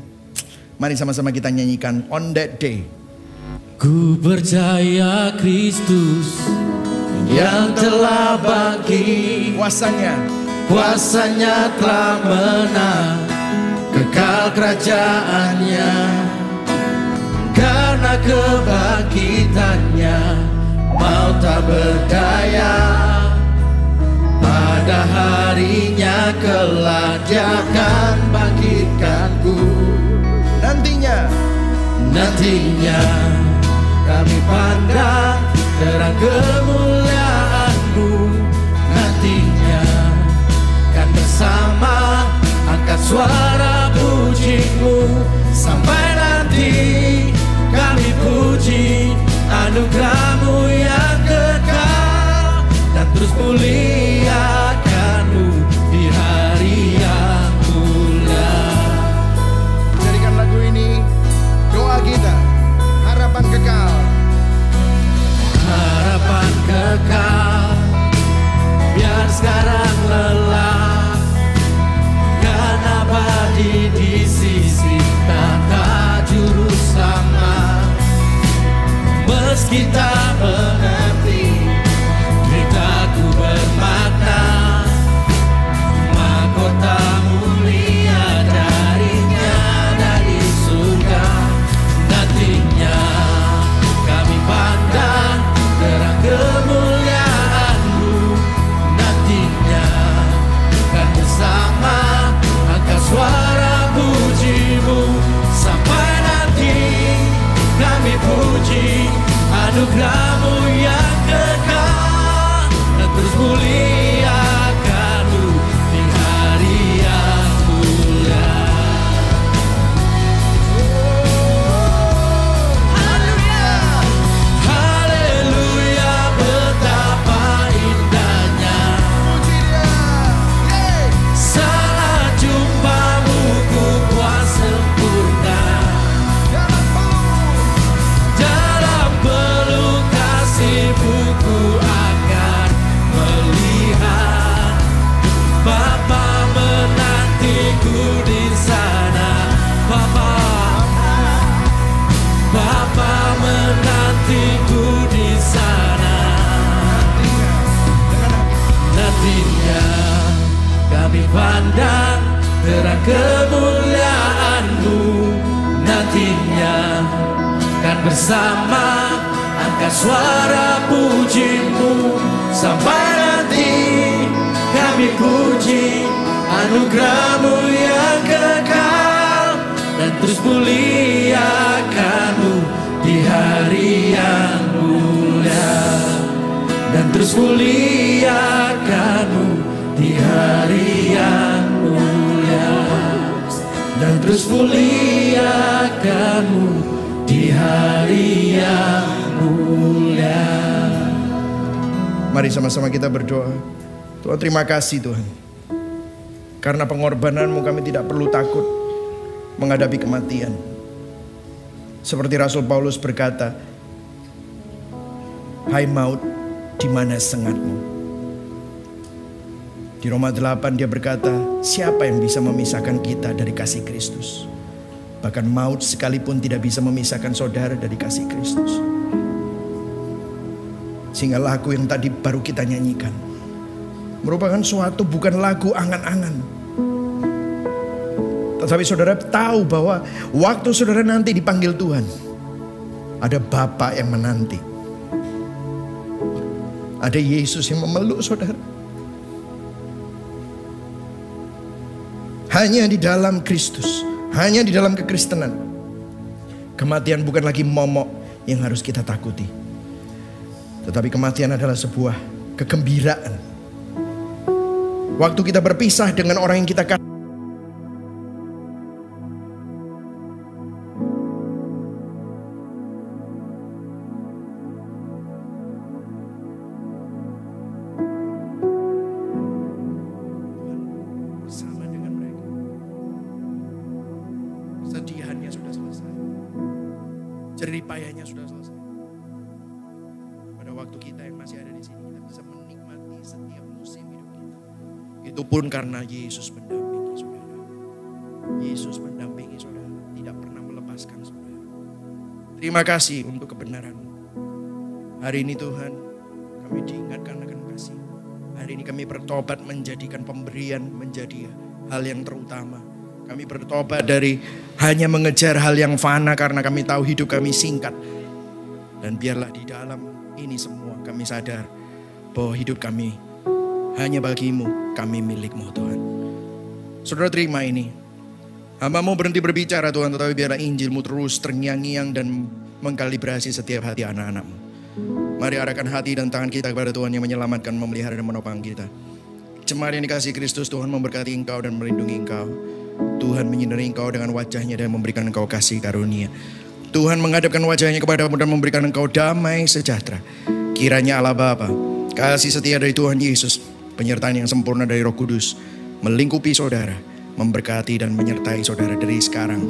Mari sama-sama kita nyanyikan On That Day. Ku percaya Kristus yang telah bangkit, kuasanya telah menang kekal kerajaannya. Karena kebangkitannya maut tak berdaya. Pada harinya kelak Dia akan bangkitkanku. Nantinya kami pandang terang kemuliaan-Mu. Nantinya kan bersama angkat suara puji-Mu. Sampai nanti kami puji anugerah-Mu yang kekal, dan terus muliakan-Mu di hari yang mulia. Jadikan lagu ini doa kita, harapan kekal. Harapan kekal, biar sekarang lelah, kan abadi di sisi tata juru selamat. Meski tak mengerti ceritaku bermakna, mahkota mulia darinya dari surga. Nantinya kami pandang terang kemuliaan-Mu. Nantinya kan bersama angkat suara puji-Mu. Sampai nanti kami puji anugerah-Mu yang kekal, dan terus muliakan-Mu di hari yang mulia. Haleluya, betapa indahnya saat jumpa-Mu, ku puas sempurna. Dalam peluk kasih-Mu ku akan melihat Bapa menantiku di sana. Bapa menantiku di sana. Nantinya kami pandang terang kemuliaan-Mu. Nantinya kan bersama angkat suara puji-Mu. Sampai nanti kami puji anugerah-Mu yang kekal, dan terus muliakan-Mu di hari yang mulia, dan terus muliakan-Mu di hari yang mulia, dan terus muliakan-Mu di hari yang mulia. Mari sama-sama kita berdoa. Tuhan, terima kasih Tuhan, karena pengorbanan-Mu kami tidak perlu takut menghadapi kematian. Seperti Rasul Paulus berkata, hai maut, di mana sengat-Mu? Di Roma 8 dia berkata, siapa yang bisa memisahkan kita dari kasih Kristus? Bahkan maut sekalipun tidak bisa memisahkan saudara dari kasih Kristus. Sehingga lagu yang tadi baru kita nyanyikan merupakan suatu bukan lagu angan-angan. Tetapi saudara tahu bahwa waktu saudara nanti dipanggil Tuhan, ada Bapa yang menanti. Ada Yesus yang memeluk saudara. Hanya di dalam Kristus, hanya di dalam kekristenan, kematian bukan lagi momok yang harus kita takuti. Tetapi kematian adalah sebuah kegembiraan. Waktu kita berpisah dengan orang yang kita kasih, bersama dengan mereka, kesedihannya sudah selesai, jerih payahnya sudah selesai. Pada waktu kita yang masih ada di sini, kita bisa menikmati setiap musim hidup kita. Itu pun karena Yesus mendampingi saudara. Yesus mendampingi saudara, tidak pernah melepaskan saudara. Terima kasih untuk kebenaran-Mu. Hari ini Tuhan, kami diingatkan akan kasih. Hari ini kami bertobat menjadikan pemberian menjadi hal yang terutama. Kami bertobat dari hanya mengejar hal yang fana karena kami tahu hidup kami singkat. Dan biarlah di dalam ini semua kami sadar bahwa hidup kami hanya bagi-Mu, kami milik-Mu Tuhan. Saudara terima ini. Hamba-Mu berhenti berbicara Tuhan, tetapi biarlah Injil-Mu terus terngiang-ngiang dan mengkalibrasi setiap hati anak-anak-Mu. Mari arahkan hati dan tangan kita kepada Tuhan yang menyelamatkan, memelihara dan menopang kita. Jemaat yang dikasihi Kristus, Tuhan memberkati engkau dan melindungi engkau. Tuhan menyinari engkau dengan wajah-Nya dan memberikan engkau kasih karunia. Tuhan menghadapkan wajah-Nya kepadamu dan memberikan engkau damai sejahtera. Kiranya Allah Bapa, kasih setia dari Tuhan Yesus, penyertaan yang sempurna dari Roh Kudus melingkupi saudara, memberkati dan menyertai saudara dari sekarang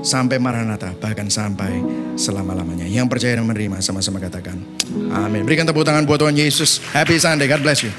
sampai Maranatha, bahkan sampai selama-lamanya. Yang percaya dan menerima sama-sama katakan amin. Berikan tepuk tangan buat Tuhan Yesus. Happy Sunday, God bless you.